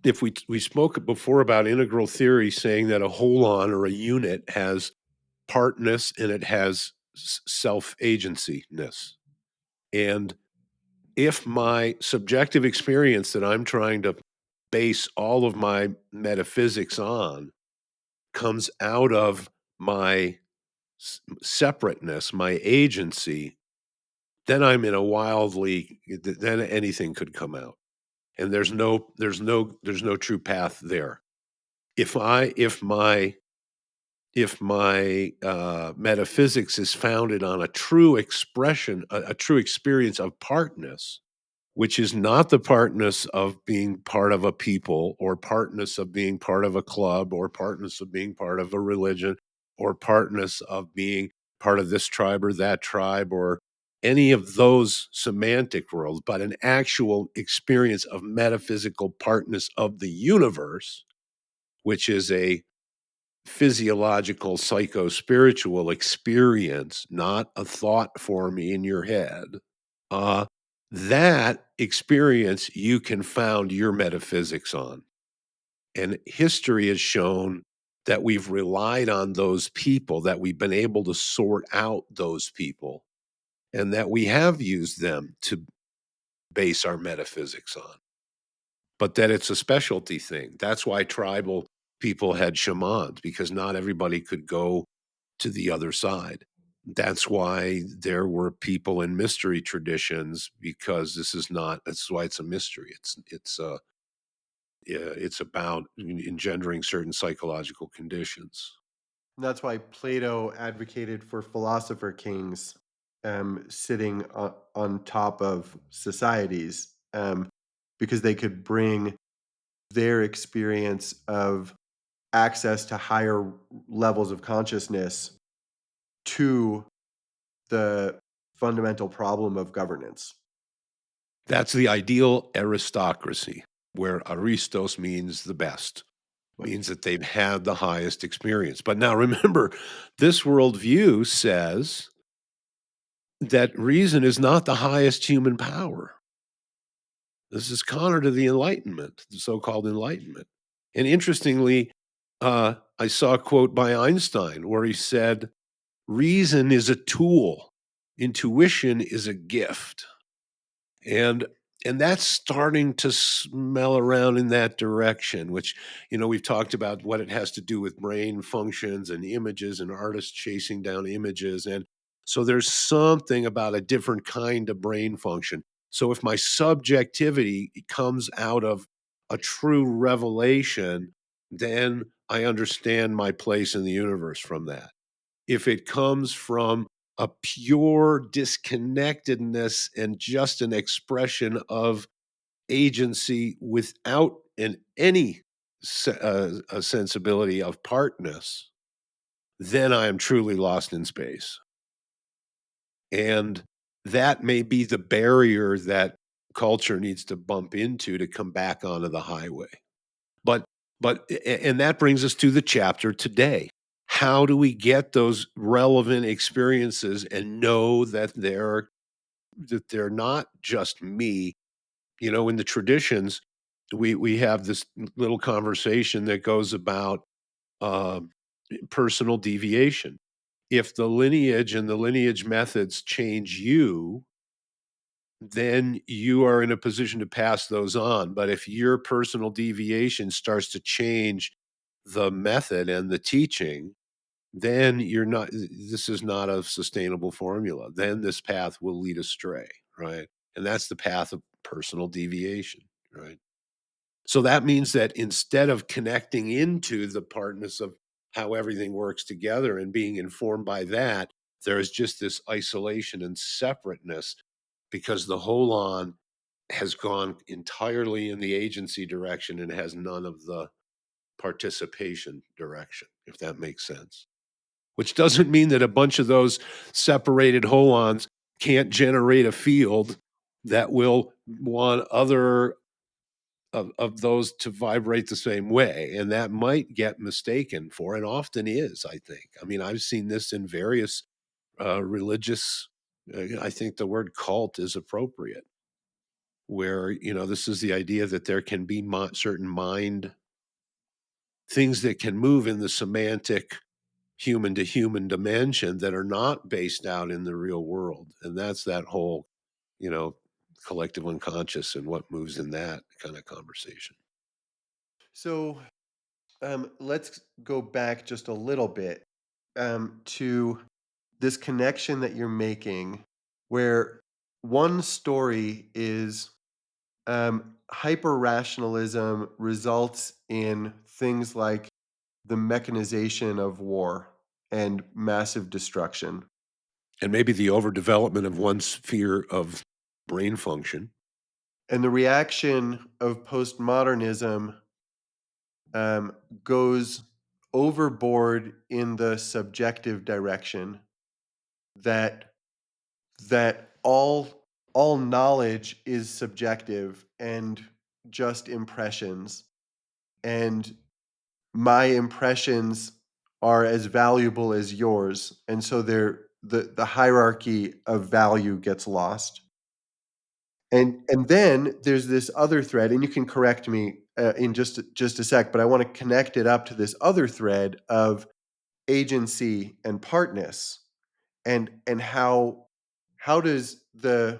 If we spoke before about integral theory saying that a holon or a unit has partness and it has self agencyness. And if my subjective experience that I'm trying to base all of my metaphysics on comes out of my separateness, my agency, then I'm in a wildly then anything could come out. And there's no true path there. If my metaphysics is founded on a true expression, a true experience of partness, which is not the partness of being part of a people or partness of being part of a club or partness of being part of a religion or partness of being part of this tribe or that tribe or any of those semantic worlds, but an actual experience of metaphysical partness of the universe, which is a physiological, psycho-spiritual experience, not a thought form in your head. Uh, that experience you can found your metaphysics on. And history has shown that we've relied on those people, that we've been able to sort out those people, and that we have used them to base our metaphysics on. But that it's a specialty thing. That's why tribal people had shamans, because not everybody could go to the other side. That's why there were people in mystery traditions because this is not that's why it's a mystery. it's about engendering certain psychological conditions. That's why Plato advocated for philosopher kings sitting on top of societies, because they could bring their experience of access to higher levels of consciousness to the fundamental problem of governance. That's the ideal aristocracy, where aristos means the best, Like, means that they've had the highest experience. But now remember, this worldview says that reason is not the highest human power. This is counter to the Enlightenment, the so-called Enlightenment. And interestingly, I saw a quote by Einstein where he said, "Reason is a tool, intuition is a gift." And that's starting to smell around in that direction, which, we've talked about what it has to do with brain functions and images and artists chasing down images. And so there's something about a different kind of brain function. So if my subjectivity comes out of a true revelation, then I understand my place in the universe from that. If it comes from a pure disconnectedness and just an expression of agency without any a sensibility of partness, then I am truly lost in space. And that may be the barrier that culture needs to bump into to come back onto the highway. But and that brings us to the chapter today. How do we get those relevant experiences and know that they're not just me? In the traditions, we have this little conversation that goes about um, personal deviation. If the lineage and the lineage methods change you, then you are in a position to pass those on. But if your personal deviation starts to change the method and the teaching, then this is not a sustainable formula. Then this path will lead astray, right? And that's the path of personal deviation, right? So that means that instead of connecting into the partness of how everything works together and being informed by that, there is just this isolation and separateness because the whole on has gone entirely in the agency direction and has none of the participation direction, if that makes sense. Which doesn't mean that a bunch of those separated holons can't generate a field that will want other of those to vibrate the same way, and that might get mistaken for, and often is, I think. I mean, I've seen this in various, religious I think the word cult is appropriate, where, this is the idea that there can be certain mind things that can move in the semantic human to human dimension that are not based out in the real world. And that's that whole, you know, collective unconscious and what moves in that kind of conversation. so let's go back just a little bit to this connection that you're making, where one story is hyper rationalism results in things like the mechanization of war and massive destruction. And maybe the overdevelopment of one sphere of brain function. And the reaction of postmodernism um, goes overboard in the subjective direction, that all knowledge is subjective and just impressions, and my impressions are as valuable as yours, and so the hierarchy of value gets lost. And then there's this other thread, and you can correct me in just a sec, but I want to connect it up to this other thread of agency and partness, and how does the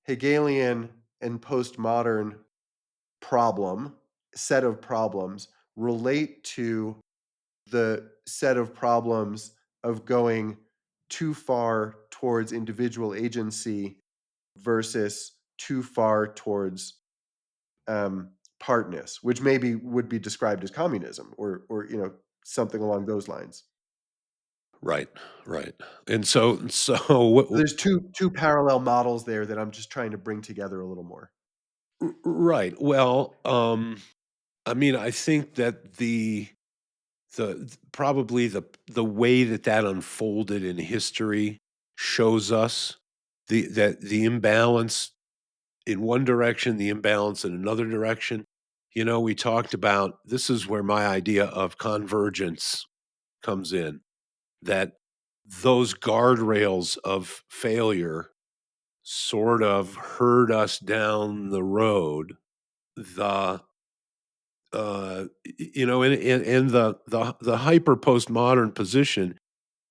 Hegelian and postmodern problem set of problems relate to the set of problems of going too far towards individual agency versus too far towards partness, which maybe would be described as communism or something along those lines. Right, right. And so So there's two parallel models there that I'm just trying to bring together a little more. right. Well, I mean, I think that probably the way that that unfolded in history shows us the imbalance in one direction, the imbalance in another direction. We talked about this is where my idea of convergence comes in, that those guardrails of failure sort of herd us down the road. The and the hyper postmodern position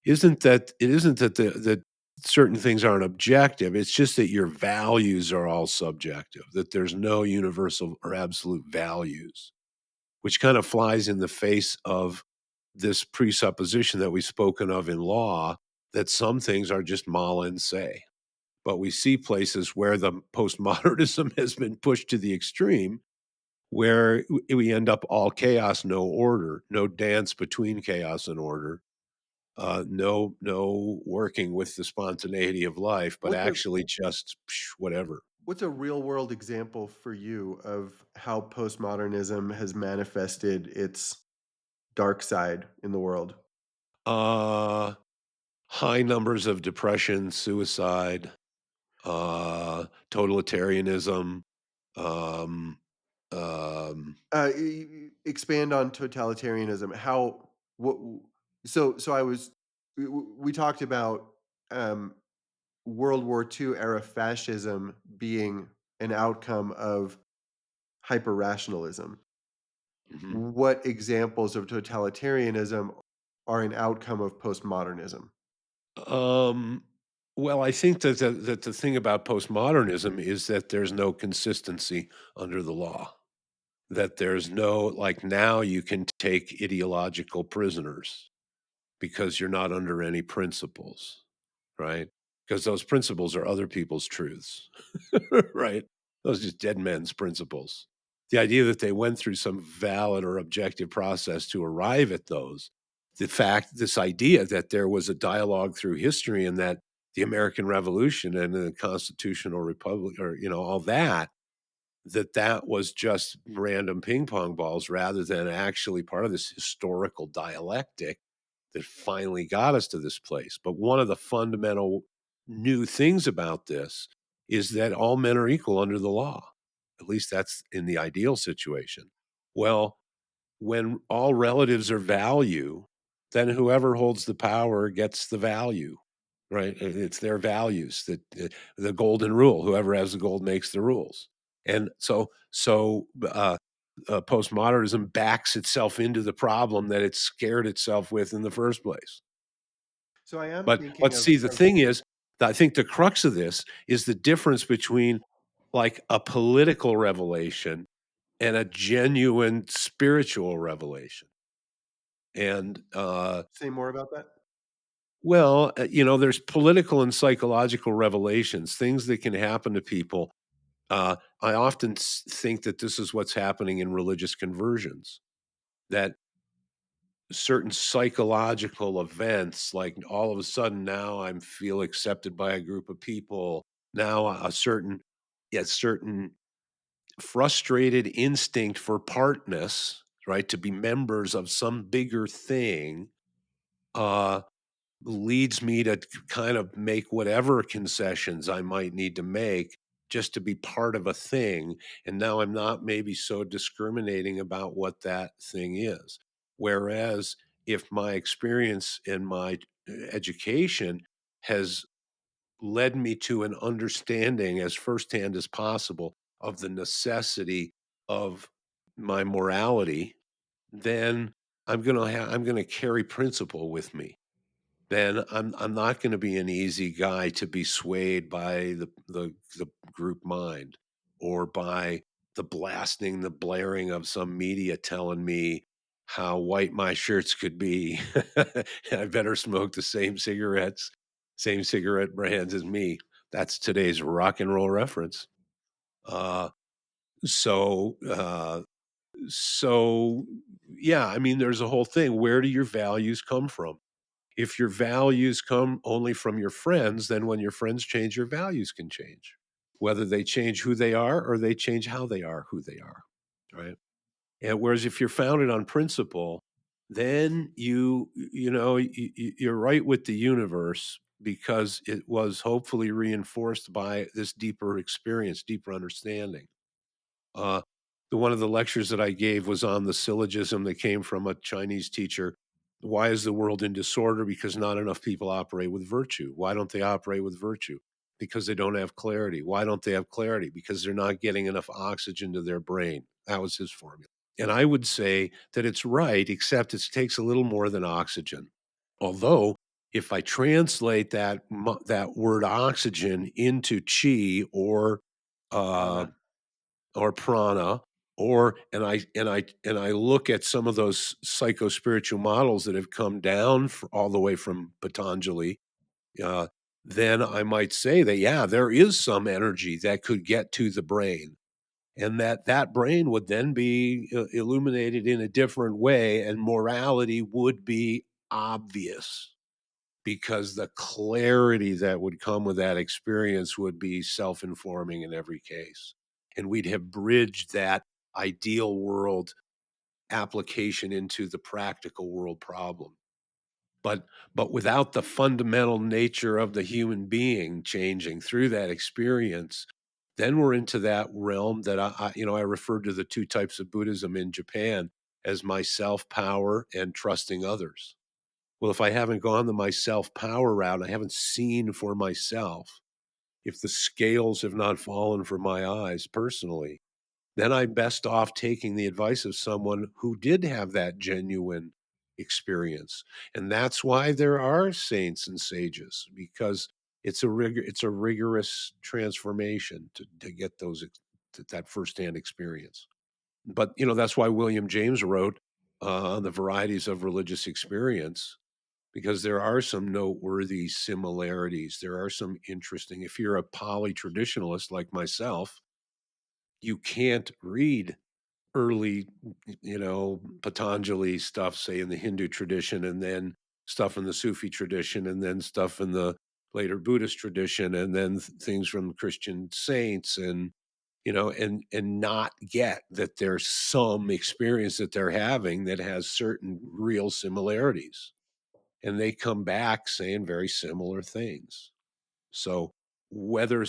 isn't that that certain things aren't objective. It's just that your values are all subjective. That there's no universal or absolute values, which kind of flies in the face of this presupposition that we've spoken of in law, that some things are just mala and say. But we see places where the postmodernism has been pushed to the extreme, where we end up all chaos, no order, no dance between chaos and order, no working with the spontaneity of life, but What's a actually just whatever. what's a real world example for you of how postmodernism has manifested its dark side in the world? Uh, High numbers of depression, suicide, totalitarianism, um, um, Expand on totalitarianism. How what so I was we talked about um, World War II era fascism being an outcome of hyper rationalism. mhm. What examples of totalitarianism are an outcome of postmodernism? Um, well, I think that the thing about postmodernism is that there's no consistency under the law. That there's no like now you can take ideological prisoners because you're not under any principles, right? Because those principles are other people's truths, right? Those are just dead men's principles. The idea that they went through some valid or objective process to arrive at those, this idea that there was a dialogue through history and that the American Revolution and the constitutional republic or, all that, that was just random ping pong balls rather than actually part of this historical dialectic that finally got us to this place. But one of the fundamental new things about this is that all men are equal under the law. At least that's in the ideal situation. Well, when all relatives are value, then whoever holds the power gets the value, right? It's their values that the golden rule. Whoever has the gold makes the rules, and postmodernism backs itself into the problem that it scared itself with in the first place. So I am But thinking see, the of thing is, I think the crux of this is the difference between like a political revelation and a genuine spiritual revelation. And, say more about that. well, there's political and psychological revelations, things that can happen to people. I often think that this is what's happening in religious conversions, that certain psychological events, like all of a sudden now I feel accepted by a group of people. Now a certain frustrated instinct for partness, right, to be members of some bigger thing, uh, leads me to kind of make whatever concessions I might need to make just to be part of a thing. And now I'm not maybe so discriminating about what that thing is. Whereas if my experience and my education has led me to an understanding as firsthand as possible of the necessity of my morality, then I'm gonna carry principle with me. Then I'm not gonna be an easy guy to be swayed by the group mind or by the blaring of some media telling me how white my shirts could be. And I better smoke the same cigarette brands as me. That's today's rock and roll reference. Uh, So, so yeah, I mean, there's a whole thing. Where do your values come from? If your values come only from your friends, then when your friends change, your values can change, whether they change who they are or they change how they are who they are, right? And whereas if you're founded on principle, then you're right with the universe because it was hopefully reinforced by this deeper experience, deeper understanding. Uh, one of the lectures that I gave was on the syllogism that came from a Chinese teacher. Why is the world in disorder? Because not enough people operate with virtue. Why don't they operate with virtue? Because they don't have clarity. Why don't they have clarity? Because they're not getting enough oxygen to their brain. That was his formula. And I would say that it's right, except it takes a little more than oxygen. Although, if I translate that word oxygen into chi uh, Prana. or prana, and I look at some of those psycho spiritual models that have come down all the way from Patanjali, uh, then I might say that yeah, there is some energy that could get to the brain, and that brain would then be illuminated in a different way, and morality would be obvious because the clarity that would come with that experience would be self-informing in every case. And we'd have bridged that ideal world application into the practical world problem. But but without the fundamental nature of the human being changing through that experience, then we're into that realm that I referred to the two types of Buddhism in Japan as myself power and trusting others. Well, if I haven't gone the myself power route, I haven't seen for myself, if the scales have not fallen from my eyes personally, then I'm best off taking the advice of someone who did have that genuine experience. And that's why there are saints and sages, because it's a rigorous transformation to get that firsthand experience. But that's why William James wrote on the varieties of religious experience, because there are some noteworthy similarities. There are some interesting. If you're a poly-traditionalist like myself, you can't read early, Patanjali stuff, say in the Hindu tradition, and then stuff in the Sufi tradition, and then stuff in the later Buddhist tradition, and then things from Christian saints, and not get that there's some experience that they're having that has certain real similarities, and they come back saying very similar things. So whether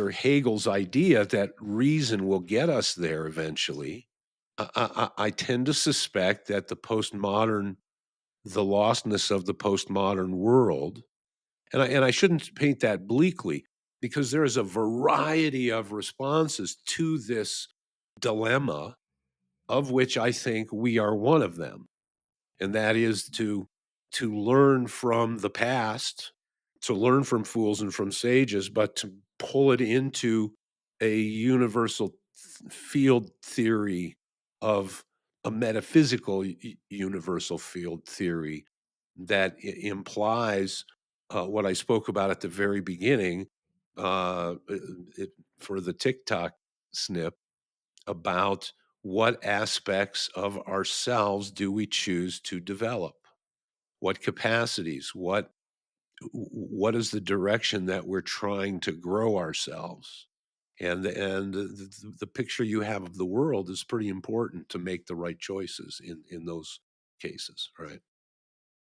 Hegel's idea that reason will get us there eventually, I tend to suspect that the lostness of the postmodern world, and I shouldn't paint that bleakly, because there is a variety of responses to this dilemma, of which I think we are one of them, and that is to learn from the past, to learn from fools and from sages, but to pull it into a universal field theory of a metaphysical universal field theory that implies what I spoke about at the very beginning, it, for the TikTok snip, about what aspects of ourselves do we choose to develop, what capacities, what is the direction that we're trying to grow ourselves, and the picture you have of the world is pretty important to make the right choices in those cases, right,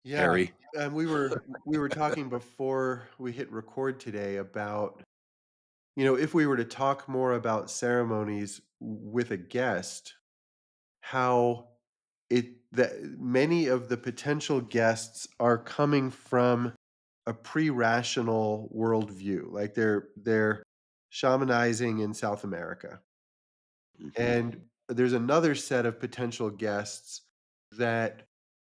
Yeah, Harry? and we were talking before we hit record today about, if we were to talk more about ceremonies with a guest, how it that many of the potential guests are coming from a pre-rational worldview, like they're shamanizing in South America. Mhm. And there's another set of potential guests that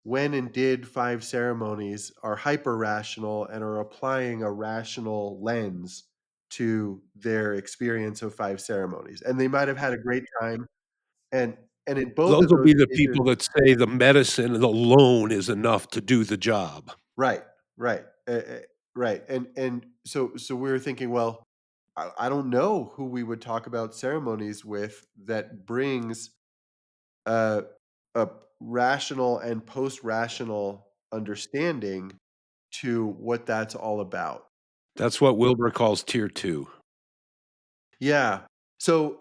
when and did five ceremonies are hyper rational and are applying a rational lens to their experience of five ceremonies. And they might have had a great time. And in both Those of will those be the cases, people that say the medicine alone is enough to do the job. right, right, right. And so we were thinking, well, I don't know who we would talk about ceremonies with that brings a a rational and post-rational understanding to what that's all about. That's what Wilbur calls tier 2. Yeah. So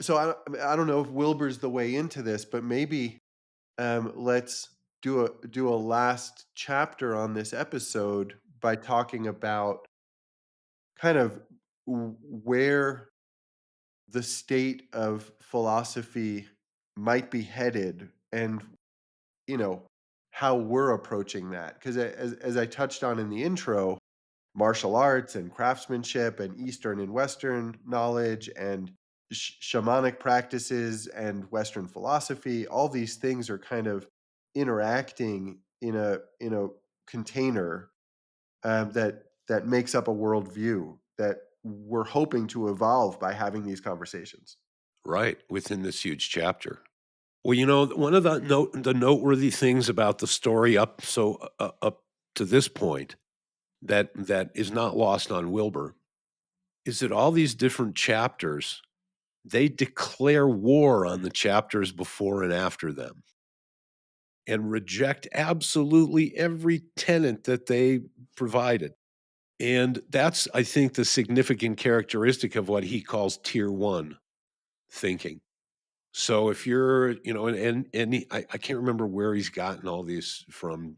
I don't know if Wilbur's the way into this, but maybe let's do a last chapter on this episode by talking about kind of where the state of philosophy might be headed, and you know how we're approaching that, because as I touched on in the intro, martial arts and craftsmanship and Eastern and Western knowledge and shamanic practices and Western philosophy, all these things are kind of interacting in a container, that makes up a worldview that we're hoping to evolve by having these conversations. Right, within this huge chapter. Well, one of the noteworthy things about the story up to this point that is not lost on Wilbur is that all these different chapters, they declare war on the chapters before and after them and reject absolutely every tenet that they provided. And that's, I think, the significant characteristic of what he calls tier 1 thinking. So if you're, I can't remember where he's gotten all these from,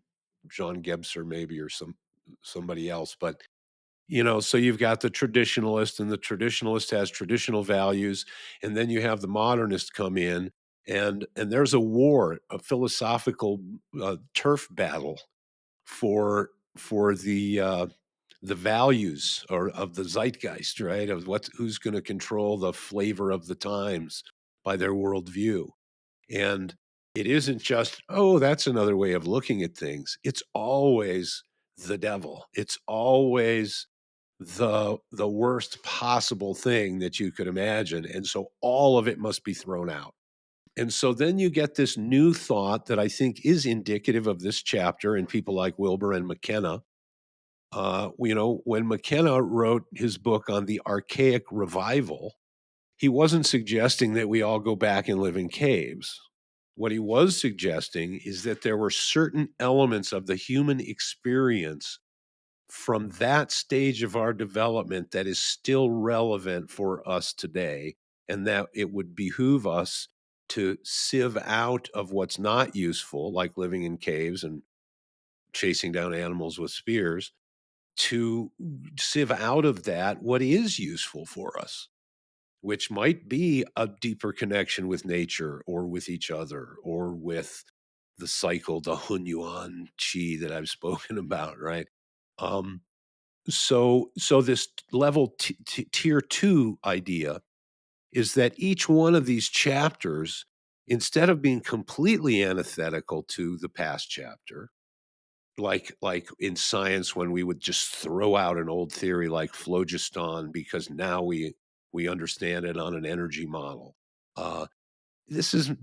John Gebser maybe, or somebody else, but so you've got the traditionalist, and the traditionalist has traditional values, and then you have the modernist come in, and there's a war, a philosophical turf battle for the values or of the zeitgeist, right? Of who's going to control the flavor of the times by their worldview. And it isn't just, oh, that's another way of looking at things. It's always the devil. It's always the worst possible thing that you could imagine. And so all of it must be thrown out. And so then you get this new thought that I think is indicative of this chapter in people like Wilbur and McKenna. When McKenna wrote his book on the archaic revival, he wasn't suggesting that we all go back and live in caves. What he was suggesting is that there were certain elements of the human experience from that stage of our development that is still relevant for us today, and that it would behoove us to sieve out of what's not useful, like living in caves and chasing down animals with spears, to sieve out of that what is useful for us, which might be a deeper connection with nature or with each other or with the cycle, the Hunyuan chi that I've spoken about, right? Um, so this level tier 2 idea is that each one of these chapters, instead of being completely antithetical to the past chapter, like in science when we would just throw out an old theory like phlogiston because now we understand it on an energy model. Uh, this is a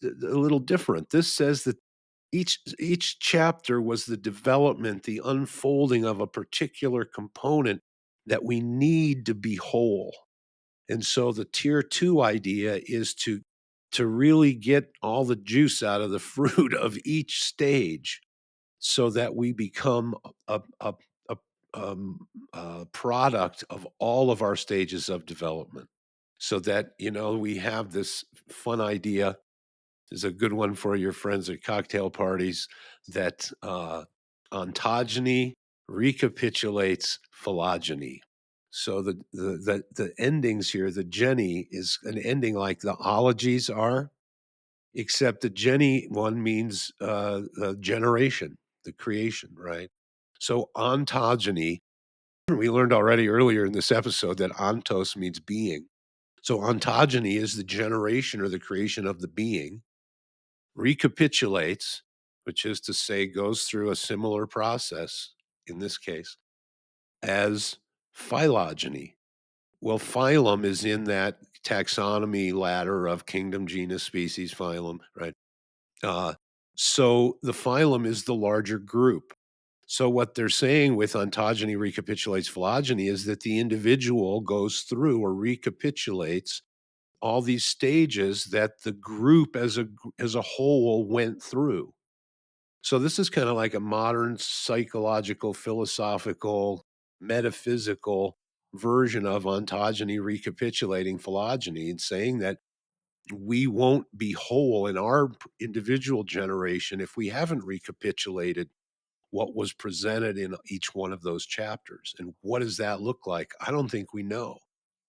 little different. This says that each chapter was the development, the unfolding of a particular component that we need to be whole. And so the tier 2 idea is to really get all the juice out of the fruit of each stage so that we become a, a product of all of our stages of development. So that, we have this fun idea is a good one for your friends at cocktail parties that ontogeny recapitulates phylogeny. So the endings here, the Jenny is an ending like the ologies are, except the Jenny one means generation, the creation, right? So ontogeny, we learned already earlier in this episode that ontos means being. So ontogeny is the generation or the creation of the being, recapitulates, which is to say, goes through a similar process in this case as phylogeny. Well, phylum is in that taxonomy ladder of kingdom, genus, species, phylum, right? Uh, so the phylum is the larger group. So what they're saying with ontogeny recapitulates phylogeny is that the individual goes through or recapitulates all these stages that the group as a whole went through. So this is kind of like a modern psychological, philosophical, metaphysical version of ontogeny recapitulating phylogeny and saying that we won't be whole in our individual generation if we haven't recapitulated what was presented in each one of those chapters. And what does that look like? I don't think we know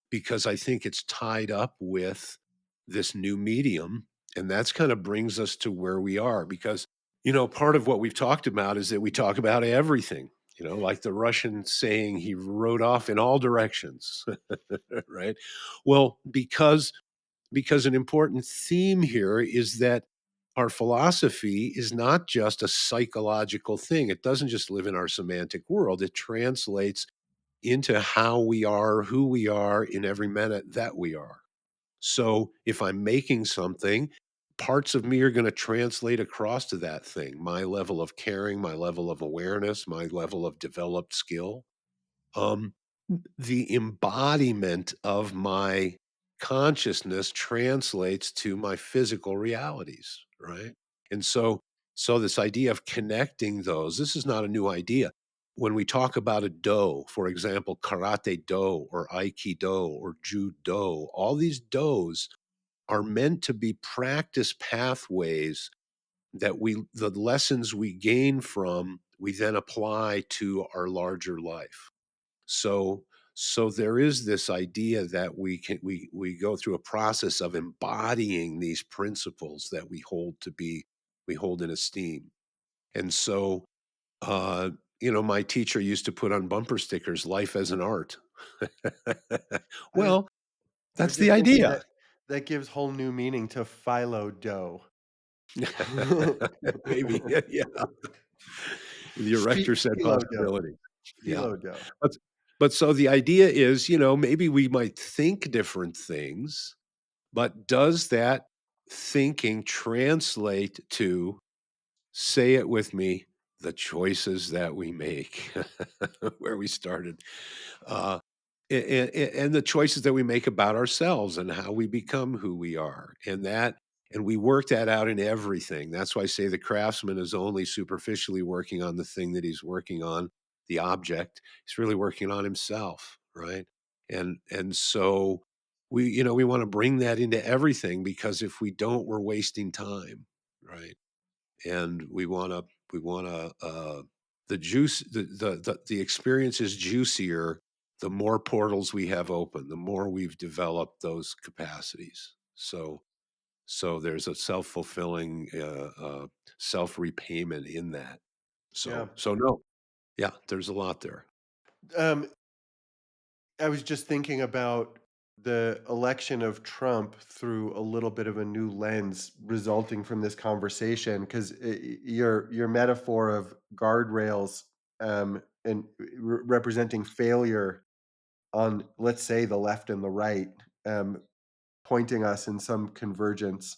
because I think it's tied up with this new medium. And that's kind of brings us to where we are because, part of what we've talked about is that we talk about everything, like the Russian saying he rode off in all directions, right? Well, because an important theme here is that our philosophy is not just a psychological thing. It doesn't just live in our semantic world. It translates into how we are, who we are in every minute that we are. So if I'm making something, parts of me are going to translate across to that thing. My level of caring, my level of awareness, my level of developed skill. Um, the embodiment of my consciousness translates to my physical realities, right? And so this idea of connecting those, this is not a new idea. When we talk about a do, for example, karate do or aikido or judo, all these dos are meant to be practice pathways that the lessons we gain from, we then apply to our larger life. So so there is this idea that we go through a process of embodying these principles that we hold in esteem. And so my teacher used to put on bumper stickers, life as an art. I was Well, I was that's the just thinking idea. that that gives whole new meaning to philo dough. Maybe. Yeah. The erector said Philo dough. possibility. Yeah. Philo dough. But but so the idea is, maybe we might think different things, but does that thinking translate to, say it with me, the choices that we make? Where we started. Uh, and the choices that we make about ourselves and how we become who we are. And we work that out in everything. That's why I say the craftsman is only superficially working on the thing that he's working on, the object. He's really working on himself, right? And so we want to bring that into everything because if we don't, we're wasting time, right? And we wanna, the juice the experience is juicier the more portals we have open, the more we've developed those capacities. So there's a self-fulfilling, self-repayment in that. Yeah. So no, yeah, there's a lot there. Um, I was just thinking about the election of Trump through a little bit of a new lens resulting from this conversation, 'cause your metaphor of guardrails, and representing failure on, let's say, the left and the right, pointing us in some convergence.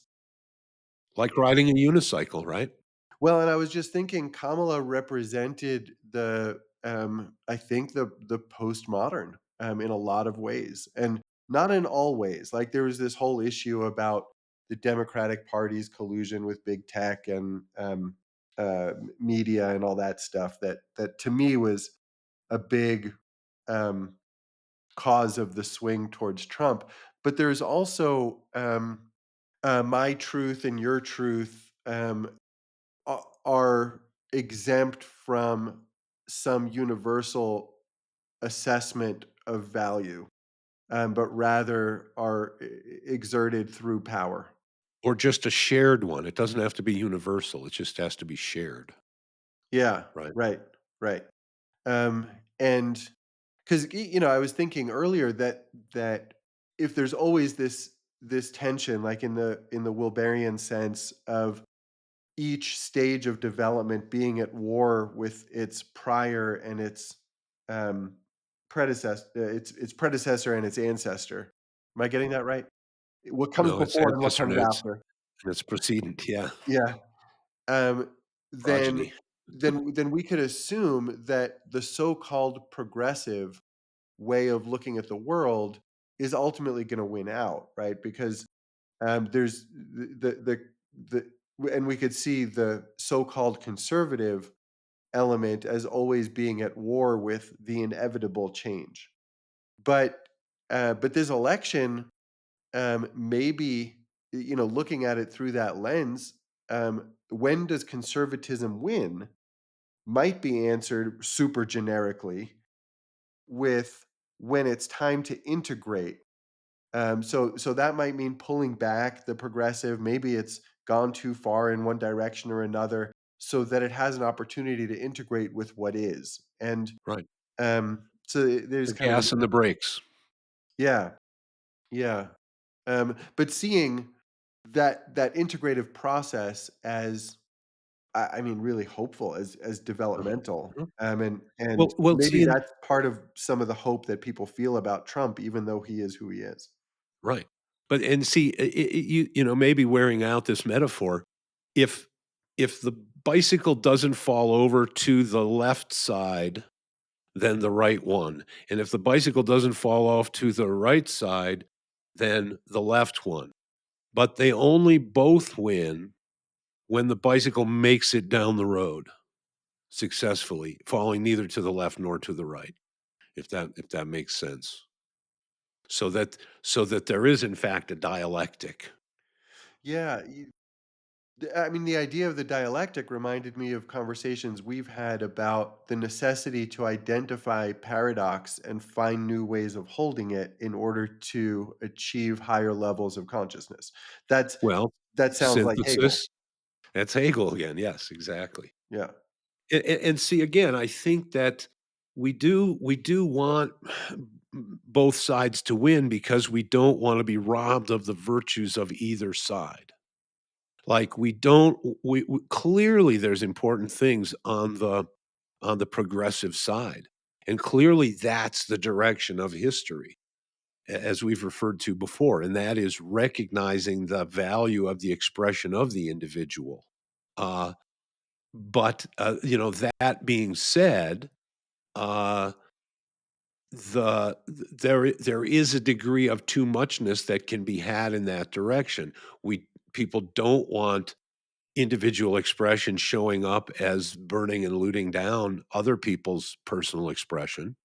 Like riding a unicycle, right? Well, and I was just thinking Kamala represented I think the postmodern, in a lot of ways, and not in all ways. Like there was this whole issue about the Democratic Party's collusion with big tech and media and all that stuff that to me was a big um, cause of the swing towards Trump. But there's also my truth and your truth. Are exempt from some universal assessment of value, but rather are exerted through power. Or just a shared one. It doesn't have to be universal. It just has to be shared, Yeah, right? right, right. Um, and because I was thinking earlier that if there's always this tension, like in the Wilberian sense of each stage of development being at war with its prior and um, its predecessor and its ancestor. Am I getting that right? What comes No, it's before and what ancestor comes and after. it's precedent, yeah. Yeah. Um, then Progeny. then we could assume that the so-called progressive way of looking at the world is ultimately going to win out, right? Because there's and we could see the so-called conservative element as always being at war with the inevitable change. But but this election, maybe looking at it through that lens, when does conservatism win? Might be answered super generically with when it's time to integrate. So that might mean pulling back the progressive. Maybe it's gone too far in one direction or another, so that it has an opportunity to integrate with what is. And Right. so there's The kind of an gas and the brakes. yeah, yeah. But seeing that integrative process as I mean, really hopeful as Uh-huh. developmental. Uh-huh. And Well, maybe see, and that's part of some of the hope that people feel about Trump, even though he is who he is. right. But and see, maybe wearing out this metaphor, if the bicycle doesn't fall over to the left side, then the right one, and if the bicycle doesn't fall off to the right side, then the left one. But they only both win when the bicycle makes it down the road successfully, falling neither to the left nor to the right, if that makes sense. So that there is in fact a dialectic. Yeah, I mean, the idea of the dialectic reminded me of conversations we've had about the necessity to identify paradox and find new ways of holding it in order to achieve higher levels of consciousness. That's Well, that sounds like Hegel. synthesis, that's Hegel again. Yes, exactly. Yeah. And see, again, I think that we do want both sides to win because we don't want to be robbed of the virtues of either side. Like we don't we clearly there's important things on the progressive side. And clearly that's the direction of history, as we've referred to before, and that is recognizing the value of the expression of the individual. Uh, but that being said, uh, there is a degree of too muchness that can be had in that direction. We People don't want individual expression showing up as burning and looting down other people's personal expression,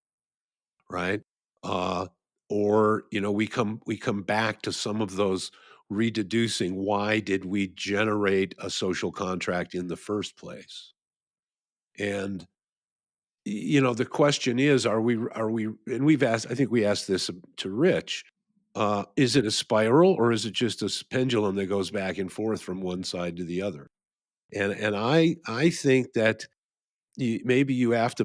right? Uh, or we come back to some of those rededucing why did we generate a social contract in the first place? And the question is, are we and we've asked I think we asked this to Rich, is it a spiral or is it just a pendulum that goes back and forth from one side to the other? And I think that maybe you have to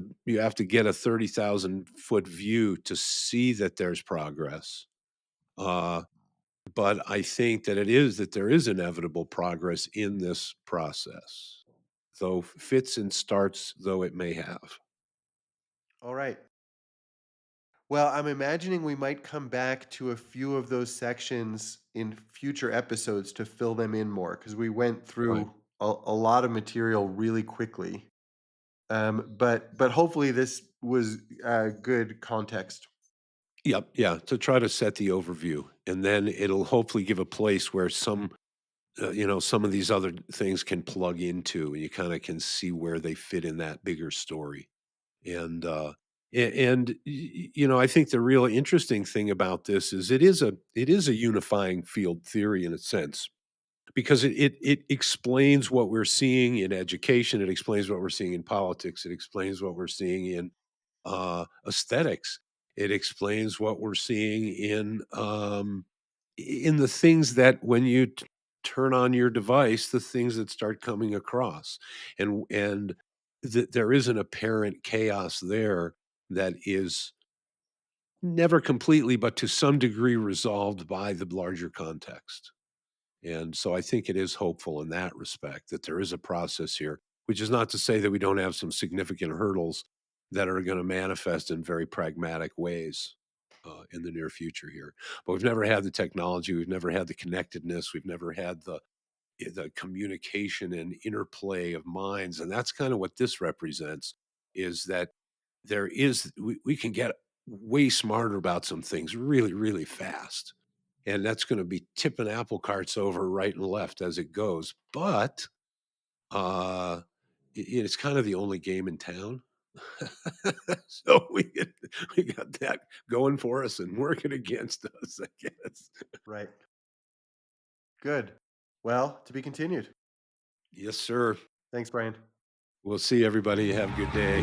get a 30,000-foot view to see that there's progress. Uh, but I think that there is inevitable progress in this process, though fits and starts though it may have. All right. Well, I'm imagining we might come back to a few of those sections in future episodes to fill them in more because we went Right. through a lot of material really quickly. But hopefully this was good context. Yep. Yeah. To try to set the overview, and then it'll hopefully give a place where some of these other things can plug into, and you kind of can see where they fit in that bigger story. And I think the real interesting thing about this is it is a unifying field theory in a sense because it explains what we're seeing in education, it explains what we're seeing in politics, it explains what we're seeing in aesthetics, it explains what we're seeing in the things that when you turn on your device, the things that start coming across, and there is an apparent chaos there that is never completely, but to some degree, resolved by the larger context. And so I think it is hopeful in that respect that there is a process here, which is not to say that we don't have some significant hurdles that are going to manifest in very pragmatic ways in the near future here. But we've never had the technology, we've never had the connectedness, we've never had the the communication and interplay of minds, and that's kind of what this represents, is that we can get way smarter about some things really, really fast, and that's gonna be tipping apple carts over right and left as it goes, but, uh, it's kind of the only game in town. So we got that going for us and working against us, I guess. Right. Good. Well, to be continued. Yes, sir. Thanks, Brian. We'll see everybody. Have a good day.